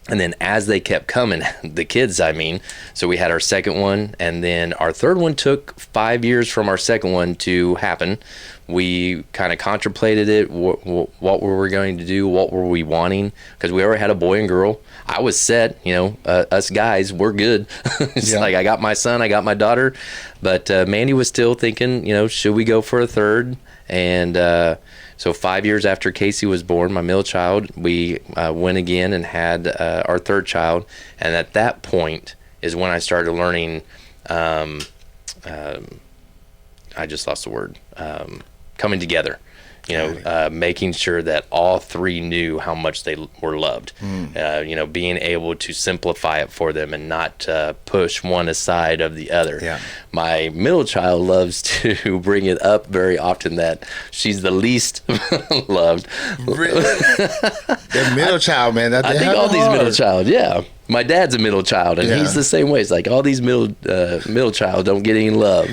And then as they kept coming, the kids, I mean, so we had our second one, and then our third one took 5 years from our second one to happen. We kind of contemplated it, what were we going to do, what were we wanting, because we already had a boy and girl. I was set, us guys, we're good. It's like I got my son, I got my daughter, but Mandy was still thinking, should we go for a third? And so 5 years after Casey was born, my middle child, we went again and had our third child. And at that point is when I started learning, I just lost the word, coming together. Making sure that all three knew how much they were loved. Being able to simplify it for them and not push one aside of the other. Yeah. My middle child loves to bring it up very often that she's the least loved. Really? The middle child, man. I think all these middle child, yeah. My dad's a middle child, and he's the same way. It's like all these middle child don't get any love.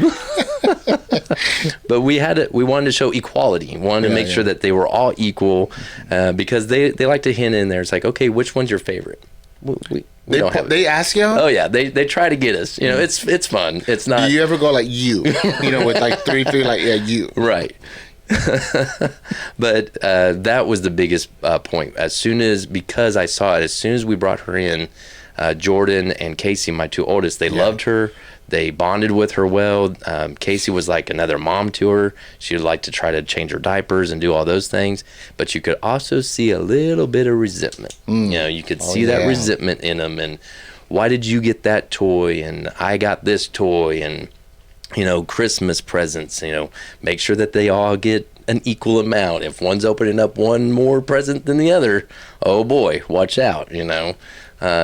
But we wanted to show equality. We wanted to make sure that they were all equal, because they like to hint in there. It's like, okay, which one's your favorite? We don't have it. They ask you? Oh yeah, they try to get us. It's fun. It's not. Do you ever go like you? With like three, like you. Right. But that was the biggest point. Because I saw it, as soon as we brought her in, Jordan and Casey, my two oldest, they loved her. They bonded with her well. Casey was like another mom to her. She would like to try to change her diapers and do all those things. But you could also see a little bit of resentment. You could see that resentment in them. And why did you get that toy? And I got this toy. And, Christmas presents, make sure that they all get an equal amount. If one's opening up one more present than the other, oh boy, watch out,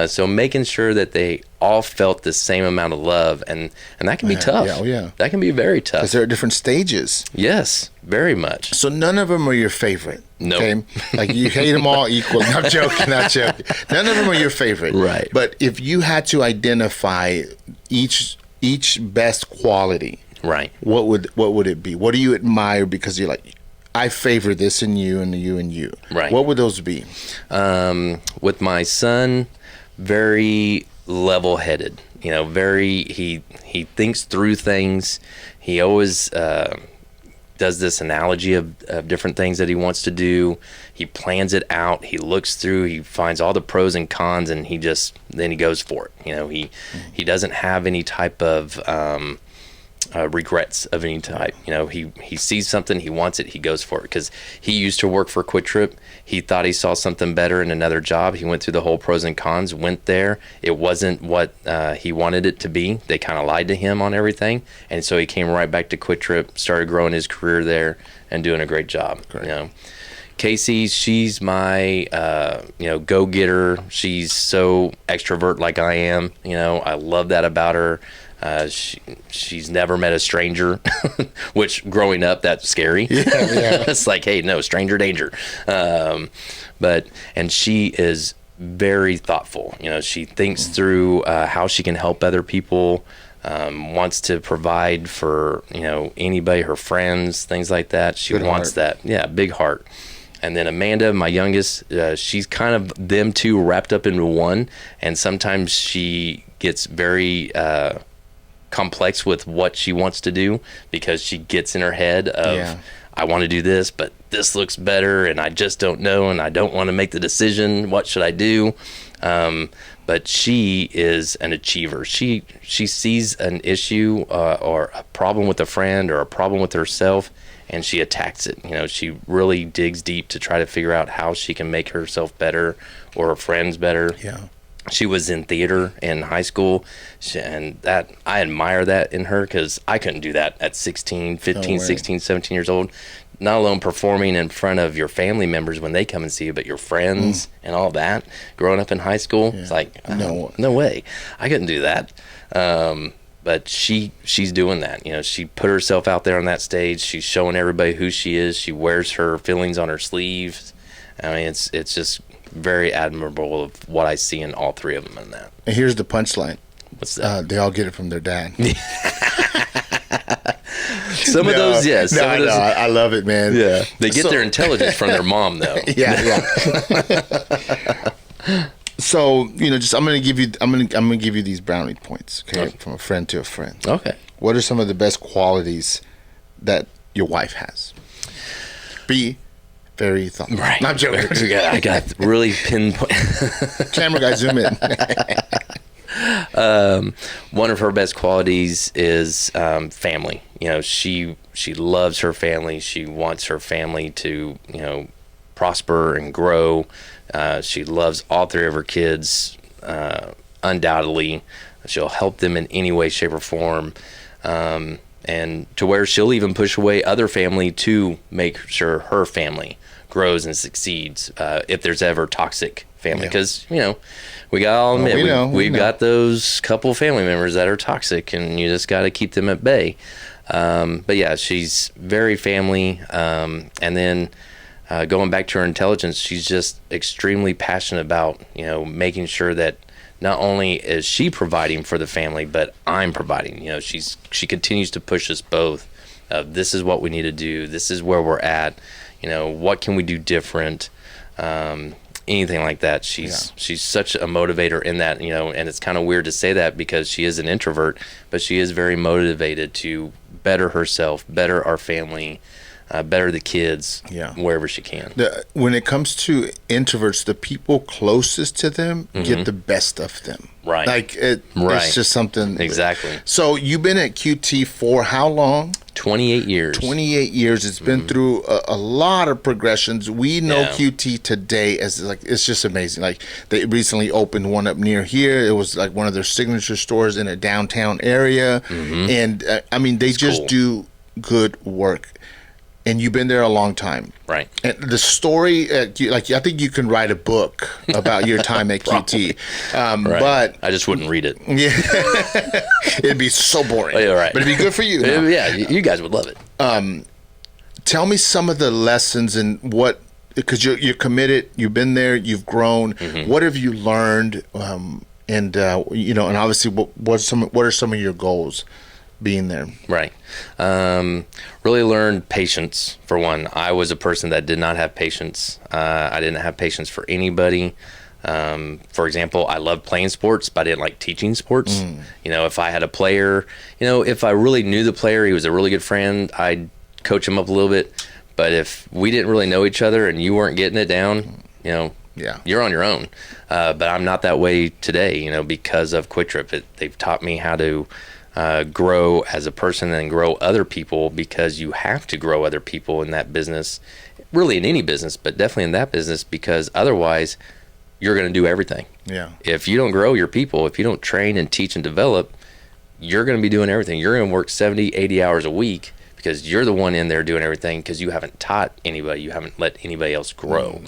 So making sure that they all felt the same amount of love, and that can be tough. Yeah. That can be very tough. Because there are different stages. Yes, very much. So none of them are your favorite. No. Okay? Like you hate them all equal. Not joking. None of them are your favorite. Right. But if you had to identify each best quality, right, what would it be? What do you admire because you're like, I favor this in you and you and you? Right. What would those be? With my son, very level-headed. He thinks through things. He always does this analogy of different things that he wants to do. He plans it out. He looks through. He finds all the pros and cons, and then he goes for it. He doesn't have any type of regrets of any type. He sees something, he wants it, he goes for it. Because he used to work for Quick Trip. He thought he saw something better in another job. He went through the whole pros and cons, went there. It wasn't what he wanted it to be. They kind of lied to him on everything. And so he came right back to Quick Trip, started growing his career there and doing a great job. Great. Casey, she's my, go-getter. She's so extrovert like I am. I love that about her. She's never met a stranger, which growing up, that's scary. Yeah. It's like, hey, no, stranger danger. And she is very thoughtful. She thinks through how she can help other people, wants to provide for, anybody, her friends, things like that. She wants that. Yeah, big heart. And then Amanda, my youngest, she's kind of them two wrapped up into one. And sometimes she gets very complex with what she wants to do because she gets in her head of, I want to do this, but this looks better, and I just don't know, and I don't want to make the decision. What should I do? But she is an achiever. She sees an issue or a problem with a friend or a problem with herself, and she attacks it. She really digs deep to try to figure out how she can make herself better or her friends better. Yeah. She was in theater in high school, and that I admire that in her because I couldn't do that at 16, 15, 16, 17 years old. Not alone performing in front of your family members when they come and see you, but your friends and all that. Growing up in high school, it's like, no way. I couldn't do that. But she's doing that. She put herself out there on that stage. She's showing everybody who she is. She wears her feelings on her sleeves. I mean, it's just very admirable of what I see in all three of them in that. And here's the punchline. What's that? They all get it from their dad. Some of those, yes. No, I love it, man. Yeah. They get their intelligence from their mom, though. Yeah. So, just I'm gonna give you these brownie points, okay, from a friend to a friend. Okay. What are some of the best qualities that your wife has? Be very thoughtful. Right. No, I'm joking. I got really pinpoint. Camera guy, zoom in. One of her best qualities is family. She loves her family. She wants her family to prosper and grow. She loves all three of her kids undoubtedly. She'll help them in any way, shape, or form, and to where she'll even push away other family to make sure her family grows and succeeds if there's ever toxic family. Because we got all admit we've got those couple family members that are toxic, and you just got to keep them at bay. But yeah, she's very family, and then going back to her intelligence, she's just extremely passionate about making sure that not only is she providing for the family, but I'm providing. She continues to push us both. This is what we need to do. This is where we're at. What can we do different? Anything like that. She's such a motivator in that, and it's kind of weird to say that because she is an introvert, but she is very motivated to better herself, better our family, better the kids, wherever she can. When it comes to introverts, the people closest to them get the best of them. Right. Like it's just something. Exactly. So you've been at QT for how long? 28 years. 28 years. It's been through a lot of progressions. We know QT today as it's just amazing. Like they recently opened one up near here. It was like one of their signature stores in a downtown area. And they just do good work. And you've been there a long time. Right. And the story, I think you can write a book about your time at QT. Right. But I just wouldn't read it. Yeah. It'd be so boring. Yeah, right. But it'd be good for you. No. Yeah, you guys would love it. Tell me some of the lessons and what, because you're committed, you've been there, you've grown. What have you learned? And obviously, what are some of your goals being there? Right. Really learned patience, for one. I was a person that did not have patience. I didn't have patience for anybody. For example, I loved playing sports, but I didn't like teaching sports. If I had a player, if I really knew the player, he was a really good friend, I'd coach him up a little bit. But if we didn't really know each other and you weren't getting it down, you're on your own. But I'm not that way today, because of Quick Trip. They've taught me how to grow as a person and grow other people, because you have to grow other people in that business, really in any business, but definitely in that business, because otherwise you're going to do everything. Yeah. If you don't grow your people, if you don't train and teach and develop, you're going to be doing everything. You're going to work 70, 80 hours a week because you're the one in there doing everything, because you haven't taught anybody. You haven't let anybody else grow.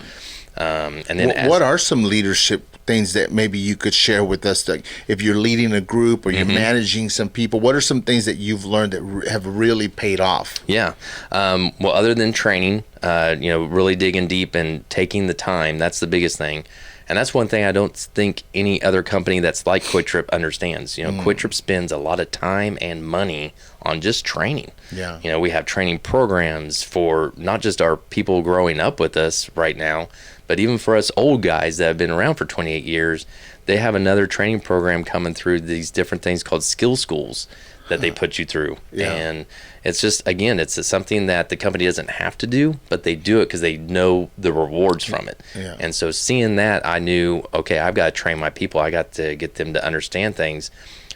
And then what are some leadership things that maybe you could share with us? Like if you're leading a group or you're managing some people, what are some things that you've learned that have really paid off? Yeah. Well, other than training, really digging deep and taking the time, that's the biggest thing. And that's one thing I don't think any other company that's like Quick Trip understands. Quick Trip spends a lot of time and money on just training. Yeah. We have training programs for not just our people growing up with us right now, but even for us old guys that have been around for 28 years, they have another training program coming through these different things called skill schools that they put you through. Yeah. And it's just, again, it's something that the company doesn't have to do, but they do it because they know the rewards from it. Yeah. And so seeing that, I knew, okay, I've got to train my people. I got to get them to understand things.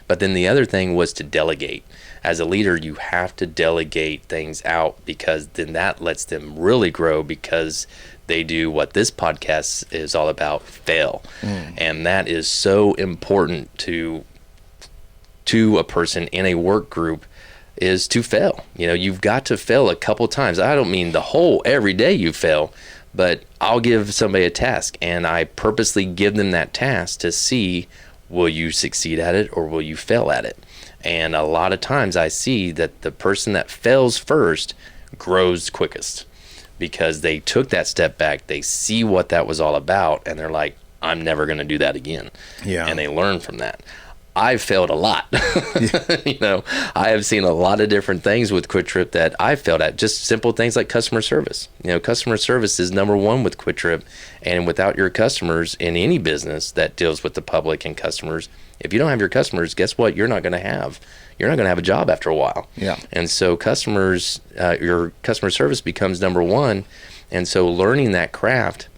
But then the other thing was to delegate. As a leader, you have to delegate things out, because then that lets them really grow, because they do what this podcast is all about, fail. And that is so important to a person in a work group, is to fail. You've got to fail a couple times. I don't mean the whole every day you fail, but I'll give somebody a task and I purposely give them that task to see, will you succeed at it or will you fail at it? And a lot of times I see that the person that fails first grows quickest, because they took that step back, they see what that was all about, and they're like, I'm never going to do that again. Yeah. And they learn from that. I've failed a lot. You know, I have seen a lot of different things with Quick Trip that I've failed at. Just simple things like customer service. You know, customer service is number one with Quick Trip. And without your customers in any business that deals with the public and customers, if you don't have your customers, guess what? You're not going to have a job after a while. Yeah. And so customers, your customer service becomes number one. And so learning that craft,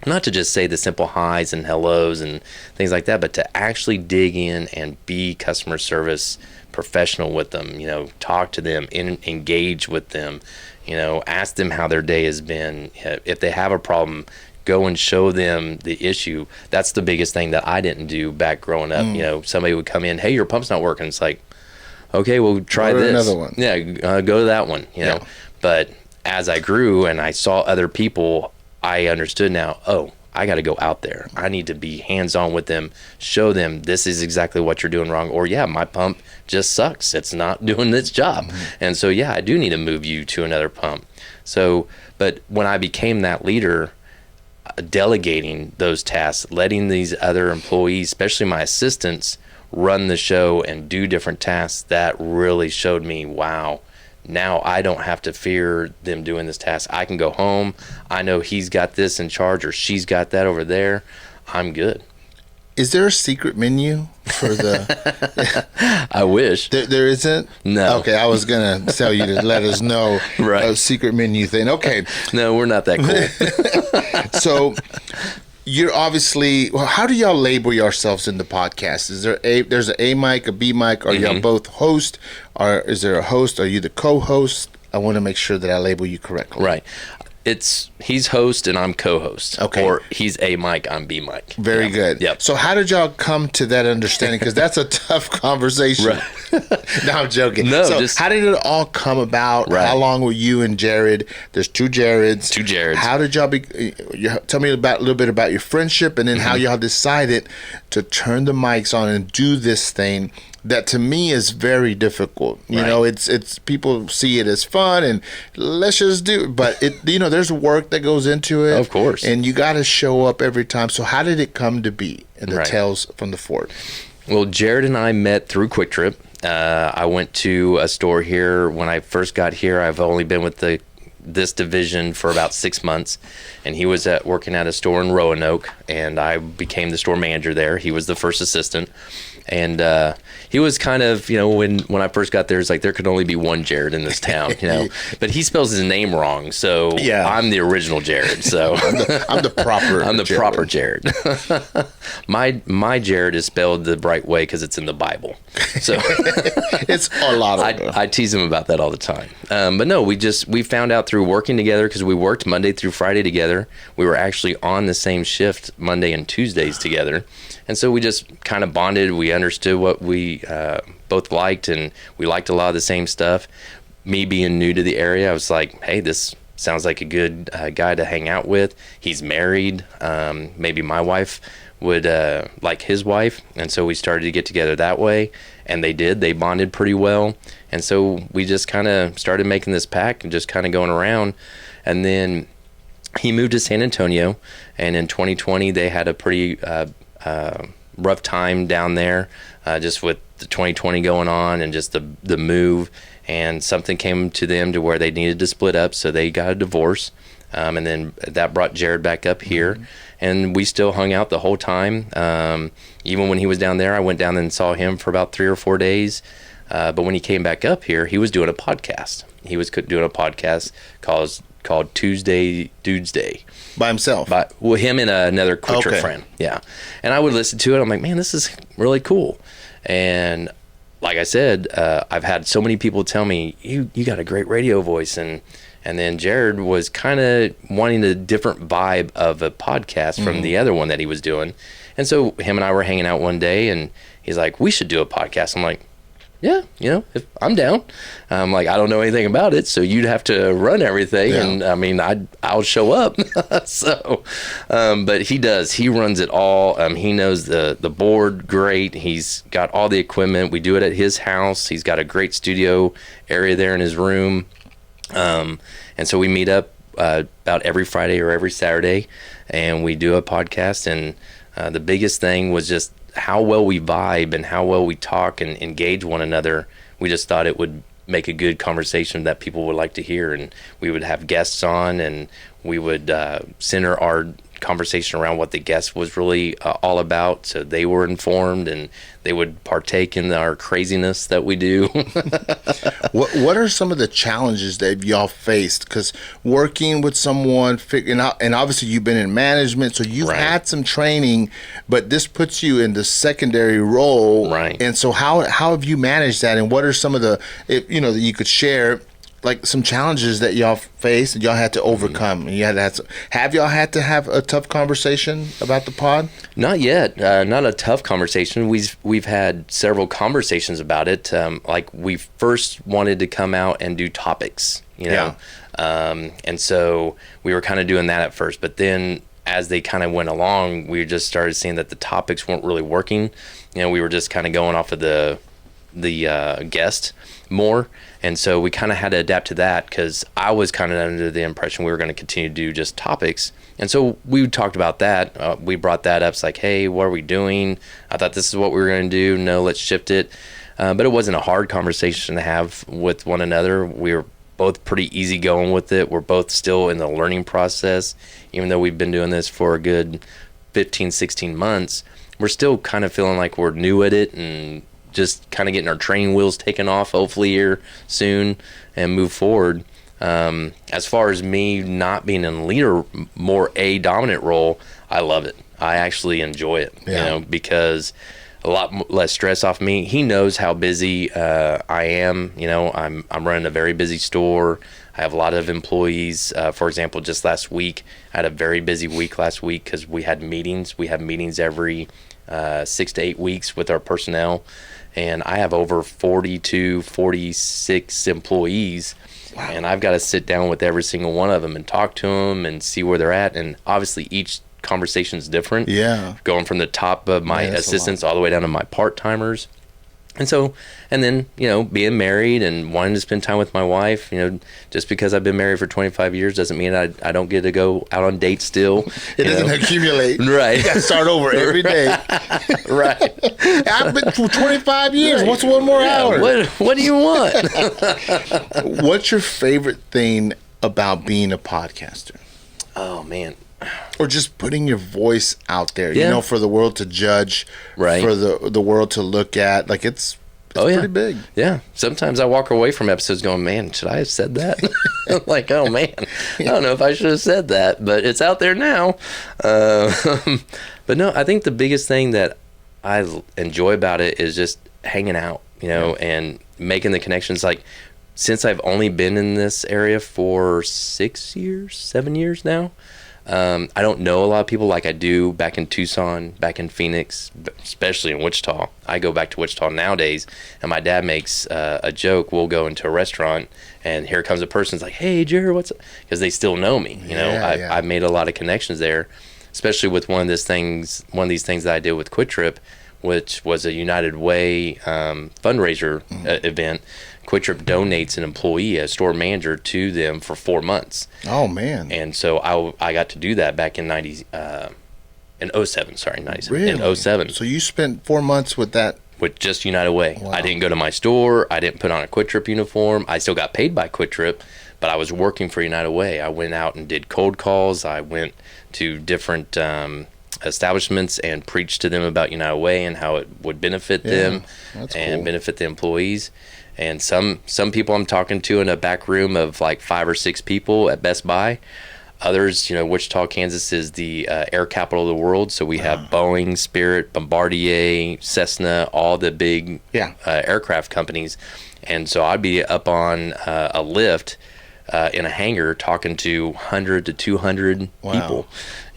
not to just say the simple highs and hellos and things like that, but to actually dig in and be customer service professional with them, you know, talk to them, engage with them, you know, ask them how their day has been. If they have a problem, go and show them the issue. That's the biggest thing that I didn't do back growing up. You know, somebody would come in, hey, your pump's not working. It's like, okay, well, try this. Another one. Yeah, go to that one, you know. But as I grew and I saw other people, I understood now, oh, I got to go out there. I need to be hands-on with them, show them this is exactly what you're doing wrong. Or, yeah, my pump just sucks. It's not doing its job. And so, yeah, I do need to move you to another pump. So, but when I became that leader, delegating those tasks, letting these other employees, especially my assistants, run the show and do different tasks, that really showed me, wow, now I don't have to fear them doing this task. I can go home. I know he's got this in charge or she's got that over there. I'm good. Is there a secret menu for the... I wish. There isn't? No. Okay, I was going to tell you to let us know a secret menu thing. Okay. No, we're not that cool. So... You're obviously, well, how do y'all label yourselves in the podcast? Is there's an A mic, a B mic? Are y'all both host? Or is there a host? Are you the co-host? I want to make sure that I label you correctly. Right. He's host and I'm co-host. Okay. Or he's A mic, I'm B mic. Very good. Yep. So how did y'all come to that understanding? Because that's a tough conversation. Right. No, I'm joking. No, so just, how did it all come about? Right. How long were you and Jared? There's two Jareds. Two Jareds. How did y'all tell me a little bit about your friendship and then how y'all decided to turn the mics on and do this thing that to me is very difficult. You know, it's people see it as fun and let's just do it. But there's work that goes into it. Of course. And you got to show up every time. So how did it come to be in the Tales from the Fort? Well, Jared and I met through Quick Trip. I went to a store here when I first got here. I've only been with this division for about 6 months, and he was working at a store in Roanoke, and I became the store manager there. He was the first assistant, and he was kind of, when I first got there, it's like there could only be one Jared in this town, but he spells his name wrong, so I'm the original Jared. So I'm the proper. I'm the proper Jared. My Jared is spelled the right way because it's in the Bible. So it's a lot of. I tease him about that all the time. But no, we found out through working together because we worked Monday through Friday together. We were actually on the same shift Monday and Tuesdays together. And so we just kind of bonded. We understood what we both liked, and we liked a lot of the same stuff. Me being new to the area, I was like, hey, this sounds like a good guy to hang out with. He's married. Maybe my wife would like his wife. And so we started to get together that way. And they did. They bonded pretty well. And so we just kind of started making this pack and just kind of going around. And then he moved to San Antonio. And in 2020, they had a pretty rough time down there, just with the 2020 going on and just the move, and something came to them to where they needed to split up, so they got a divorce, and then that brought Jared back up here, and we still hung out the whole time. Even when he was down there, I went down and saw him for about 3 or 4 days, but when he came back up here, he was doing a podcast. He was doing a podcast called Tuesday Dudes Day. By himself? Him and another Quick Trip friend. Yeah. And I would listen to it. I'm like, man, this is really cool. And like I said, I've had so many people tell me, you got a great radio voice. And then Jared was kind of wanting a different vibe of a podcast from the other one that he was doing. And so him and I were hanging out one day, and he's like, we should do a podcast. I'm like, yeah, if I'm down. I'm like, I don't know anything about it, so you'd have to run everything, and I mean, I'll show up. So, but he does. He runs it all. He knows the board great. He's got all the equipment. We do it at his house. He's got a great studio area there in his room, and so we meet up about every Friday or every Saturday, and we do a podcast. And the biggest thing was just how well we vibe and how well we talk and engage one another. We just thought it would make a good conversation that people would like to hear, and we would have guests on, and we would center our conversation around what the guest was really all about, so they were informed and they would partake in our craziness that we do. What are some of the challenges that y'all faced? Because working with someone, figuring out, and obviously you've been in management, so you've had some training, but this puts you in the secondary role, right? And so how have you managed that, and what are some of the, that you could share, like some challenges that y'all faced and y'all had to overcome? You had to have y'all had to have a tough conversation about the pod? Not yet. Not a tough conversation. We've had several conversations about it. Like we first wanted to come out and do topics, and so we were kind of doing that at first. But then as they kind of went along, we just started seeing that the topics weren't really working. We were just kind of going off of the guest more. And so we kind of had to adapt to that, because I was kind of under the impression we were going to continue to do just topics. And so we talked about that. We brought that up. It's like, hey, what are we doing? I thought this is what we were going to do. No, let's shift it. But it wasn't a hard conversation to have with one another. We were both pretty easygoing with it. We're both still in the learning process. Even though we've been doing this for a good 15, 16 months, we're still kind of feeling like we're new at it and just kind of getting our training wheels taken off, hopefully here soon, and move forward. As far as me not being in a leader, more a dominant role, I love it. I actually enjoy it, because a lot less stress off me. He knows how busy I am. I'm running a very busy store. I have a lot of employees. For example, just last week, I had a very busy week last week because we had meetings. We have meetings every 6 to 8 weeks with our personnel. And I have over 42, 46 employees. Wow. And I've got to sit down with every single one of them and talk to them and see where they're at. And obviously each conversation is different. Yeah. Going from the top of my assistants all the way down to my part-timers. And then, being married and wanting to spend time with my wife, just because I've been married for 25 years doesn't mean I don't get to go out on dates still. It doesn't accumulate. Right. You got to start over every day. Right. I've been for 25 years. Right. What's one more hour? What do you want? What's your favorite thing about being a podcaster? Oh, man. Or just putting your voice out there, for the world to judge, right? For the world to look at. Like it's pretty big. Yeah. Sometimes I walk away from episodes going, man, should I have said that? Like, oh man, I don't know if I should have said that, but it's out there now. But no, I think the biggest thing that I enjoy about it is just hanging out, and making the connections. Like, since I've only been in this area for 7 years now, I don't know a lot of people like I do back in Tucson, back in Phoenix, especially in Wichita. I go back to Wichita nowadays, and my dad makes a joke. We'll go into a restaurant, and here comes a person's like, hey, Jared, what's up? Because they still know me. I've made a lot of connections there, especially with one of these things that I did with Quick Trip, which was a United Way fundraiser event. Quick Trip donates an employee, a store manager, to them for 4 months. Oh man! And so I got to do that back in 07. Sorry, 97. Really? In 07. So you spent 4 months with that? With just United Way. Wow. I didn't go to my store. I didn't put on a Quick Trip uniform. I still got paid by Quick Trip, but I was working for United Way. I went out and did cold calls. I went to different establishments and preached to them about United Way and how it would benefit them and benefit the employees. And some people I'm talking to in a back room of like 5 or 6 people at Best Buy. Others, Wichita, Kansas is the air capital of the world. So we have Boeing, Spirit, Bombardier, Cessna, all the big aircraft companies. And so I'd be up on a lift in a hangar talking to 100 to 200 people.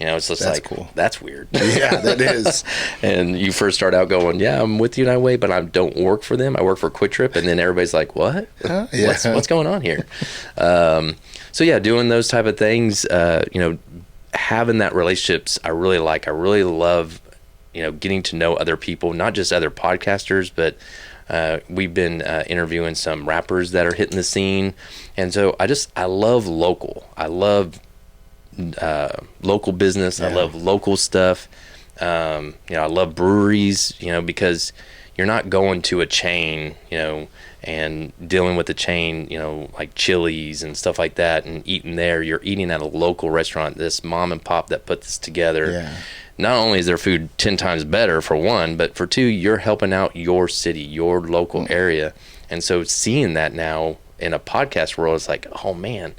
It's just that's like, cool. That's weird. Yeah, that is. And you first start out going, I'm with United Way, but I don't work for them. I work for Quick Trip. And then everybody's like, what? What's going on here? So doing those type of things, having that relationships, I really like. I really love, getting to know other people, not just other podcasters, but we've been interviewing some rappers that are hitting the scene. And so I love local. I love local business. I love local stuff. I love breweries, because you're not going to a chain, and dealing with the chain, like Chili's and stuff like that, and eating there. You're eating at a local restaurant, this mom and pop that put this together. Yeah. Not only is their food 10 times better, for one, but for two, you're helping out your city, your local area. And so seeing that now in a podcast world, it's like, oh man,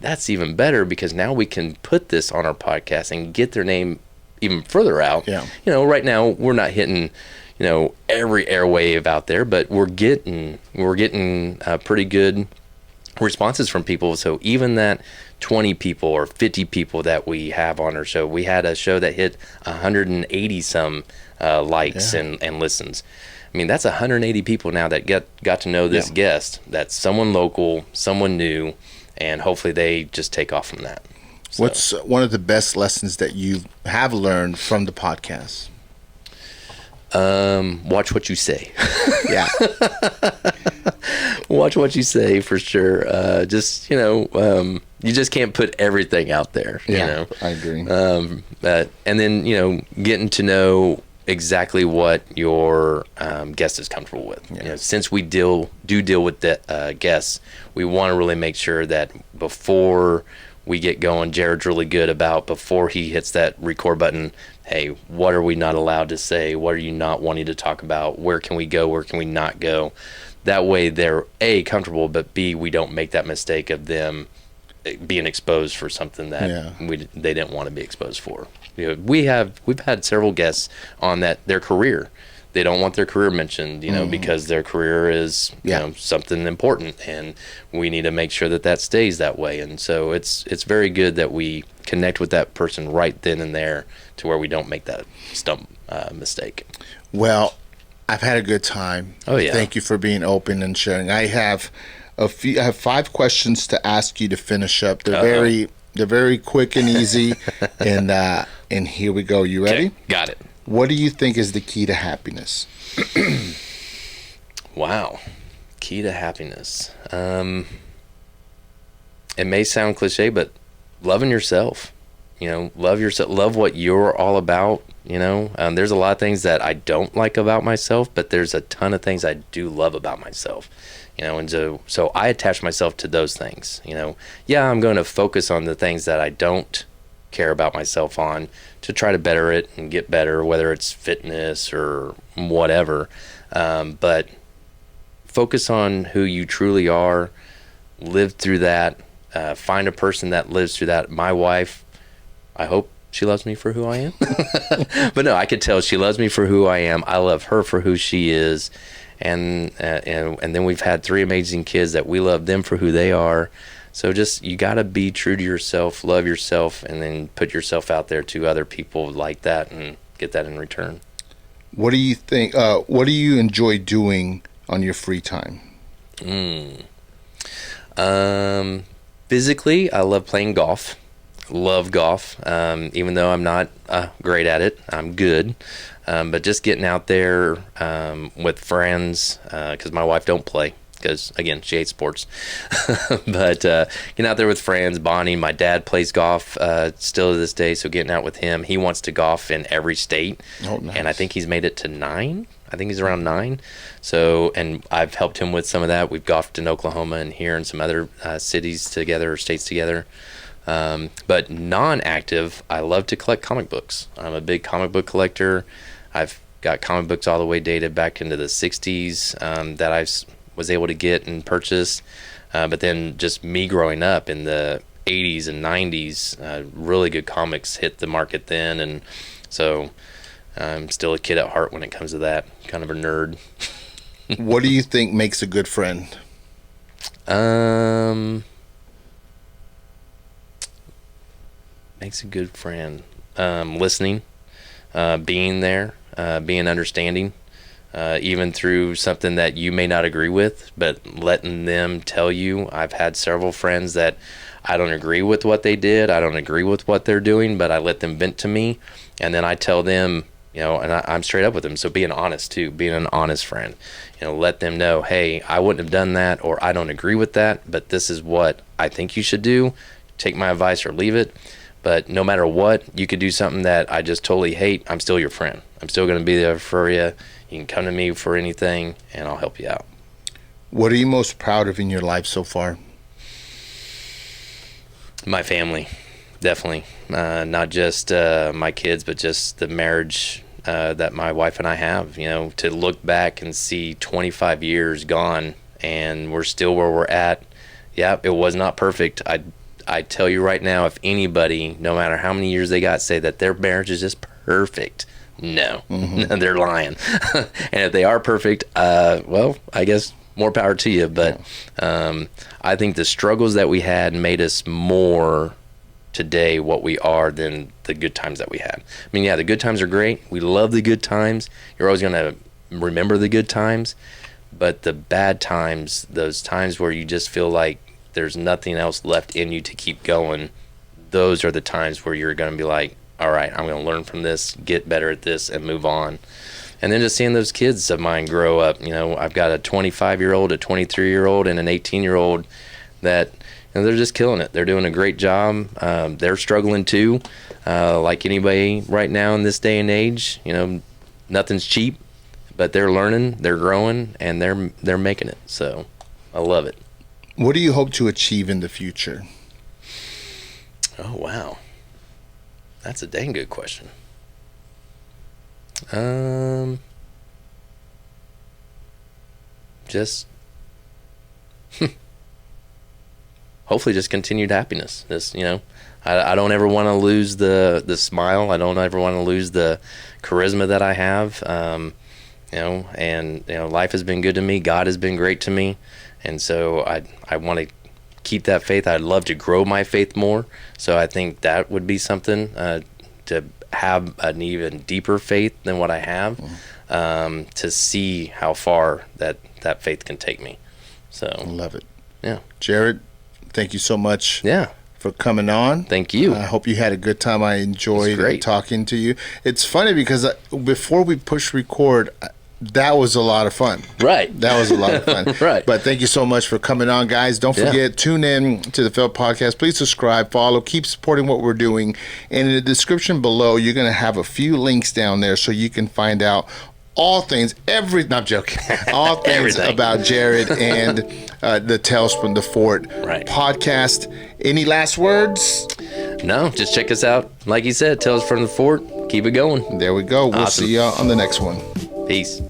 that's even better, because now we can put this on our podcast and get their name even further out. Yeah. Right now we're not hitting, every airwave out there, but we're getting pretty good responses from people. So even that 20 people or 50 people that we have on our show, we had a show that hit 180 some likes and listens. I mean, that's 180 people now that got to know this guest. That's someone local, someone new, and hopefully they just take off from that. So. What's one of the best lessons that you have learned from the podcast? Watch what you say. Yeah. Watch what you say, for sure. You just can't put everything out there. Yeah, I agree. And then, getting to know exactly what your guest is comfortable with. Yeah. Since we deal with the guests, we want to really make sure that before we get going, Jared's really good about, before he hits that record button, hey, what are we not allowed to say? What are you not wanting to talk about? Where can we go? Where can we not go? That way they're A, comfortable, but B, we don't make that mistake of them being exposed for something that they didn't want to be exposed for. We've had several guests on that their career. They don't want their career mentioned, because their career is something important, and we need to make sure that stays that way. And so it's very good that we connect with that person right then and there, to where we don't make that mistake. Well, I've had a good time. Oh yeah. Thank you for being open and sharing. I have 5 questions to ask you to finish up. They're very quick and easy. and here we go. You ready? Okay, got it. What do you think is the key to happiness? Wow. Key to happiness. It may sound cliche, but loving yourself. Love yourself. Love what you're all about. There's a lot of things that I don't like about myself, but there's a ton of things I do love about myself. And so I attach myself to those things. I'm going to focus on the things that I don't care about myself on, to try to better it and get better, whether it's fitness or whatever. But focus on who you truly are, live through that, find a person that lives through that. My wife, I hope she loves me for who I am. But no, I could tell she loves me for who I am. I love her for who she is. And then we've had 3 amazing kids that we love them for who they are. So just, you got to be true to yourself, love yourself, and then put yourself out there to other people like that and get that in return. What do you think? What do you enjoy doing on your free time? Physically, I love playing golf. Love golf. Even though I'm not great at it, I'm good. But just getting out there with friends, because my wife don't play. Because, again, she hates sports. But getting out there with friends, bonding. My dad plays golf still to this day, so getting out with him. He wants to golf in every state. Oh, nice. And I think he's made it to 9. I think he's around 9. So, and I've helped him with some of that. We've golfed in Oklahoma and here and some other cities together, or states together. But non-active, I love to collect comic books. I'm a big comic book collector. I've got comic books all the way dated back into the 60s that I was able to get and purchase. But then just me growing up in the 80s and 90s, really good comics hit the market then. And so I'm still a kid at heart when it comes to that. Kind of a nerd. What do you think makes a good friend? Makes a good friend. Listening, being there, being understanding, even through something that you may not agree with, but letting them tell you. I've had several friends that I don't agree with what they did. I don't agree with what they're doing, but I let them vent to me, and then I tell them, and I'm straight up with them. So being honest too, being an honest friend, let them know, hey, I wouldn't have done that, or I don't agree with that, but this is what I think you should do. Take my advice or leave it. But no matter what, you could do something that I just totally hate. I'm still your friend. I'm still going to be there for you. You can come to me for anything, and I'll help you out. What are you most proud of in your life so far? My family, definitely. Not just my kids, but just the marriage that my wife and I have. You know, to look back and see 25 years gone, and we're still where we're at. Yeah, it was not perfect. I tell you right now, if anybody, no matter how many years they got, say that their marriage is just perfect, no, they're lying. And if they are perfect, well, I guess more power to you. But I think the struggles that we had made us more today what we are than the good times that we had. I mean, yeah, the good times are great. We love the good times. You're always going to remember the good times. But the bad times, those times where you just feel like there's nothing else left in you to keep going, those are the times where you're going to be like, all right, I'm going to learn from this, get better at this, and move on. And then just seeing those kids of mine grow up. You know, I've got a 25-year-old, a 23-year-old, and an 18-year-old that, you know, they're just killing it. They're doing a great job. They're struggling too, like anybody right now in this day and age. You know, nothing's cheap, but they're learning, they're growing, and they're making it. So I love it. What do you hope to achieve in the future? Oh, wow. That's a dang good question. Just hopefully just continued happiness. Just, you know, I don't ever want to lose the smile. I don't ever want to lose the charisma that I have. You know, and, you know, life has been good to me. God has been great to me. And so I want to keep that faith. I'd love to grow my faith more. So I think that would be something, to have an even deeper faith than what I have, to see how far that faith can take me. So I love it. Yeah. Jared, thank you so much. Yeah. For coming on. Thank you. I hope you had a good time. I enjoyed talking to you. It's funny because before we push record, that was a lot of fun. Right. That was a lot of fun. Right. But thank you so much for coming on, guys. Don't forget, tune in to the Failed Podcast. Please subscribe, follow, keep supporting what we're doing. And in the description below, you're going to have a few links down there so you can find out all things, not joking, all things about Jared and the Tales from the Fort podcast. Any last words? No, just check us out. Like you said, Tales from the Fort. Keep it going. There we go. We'll see you on the next one. Peace.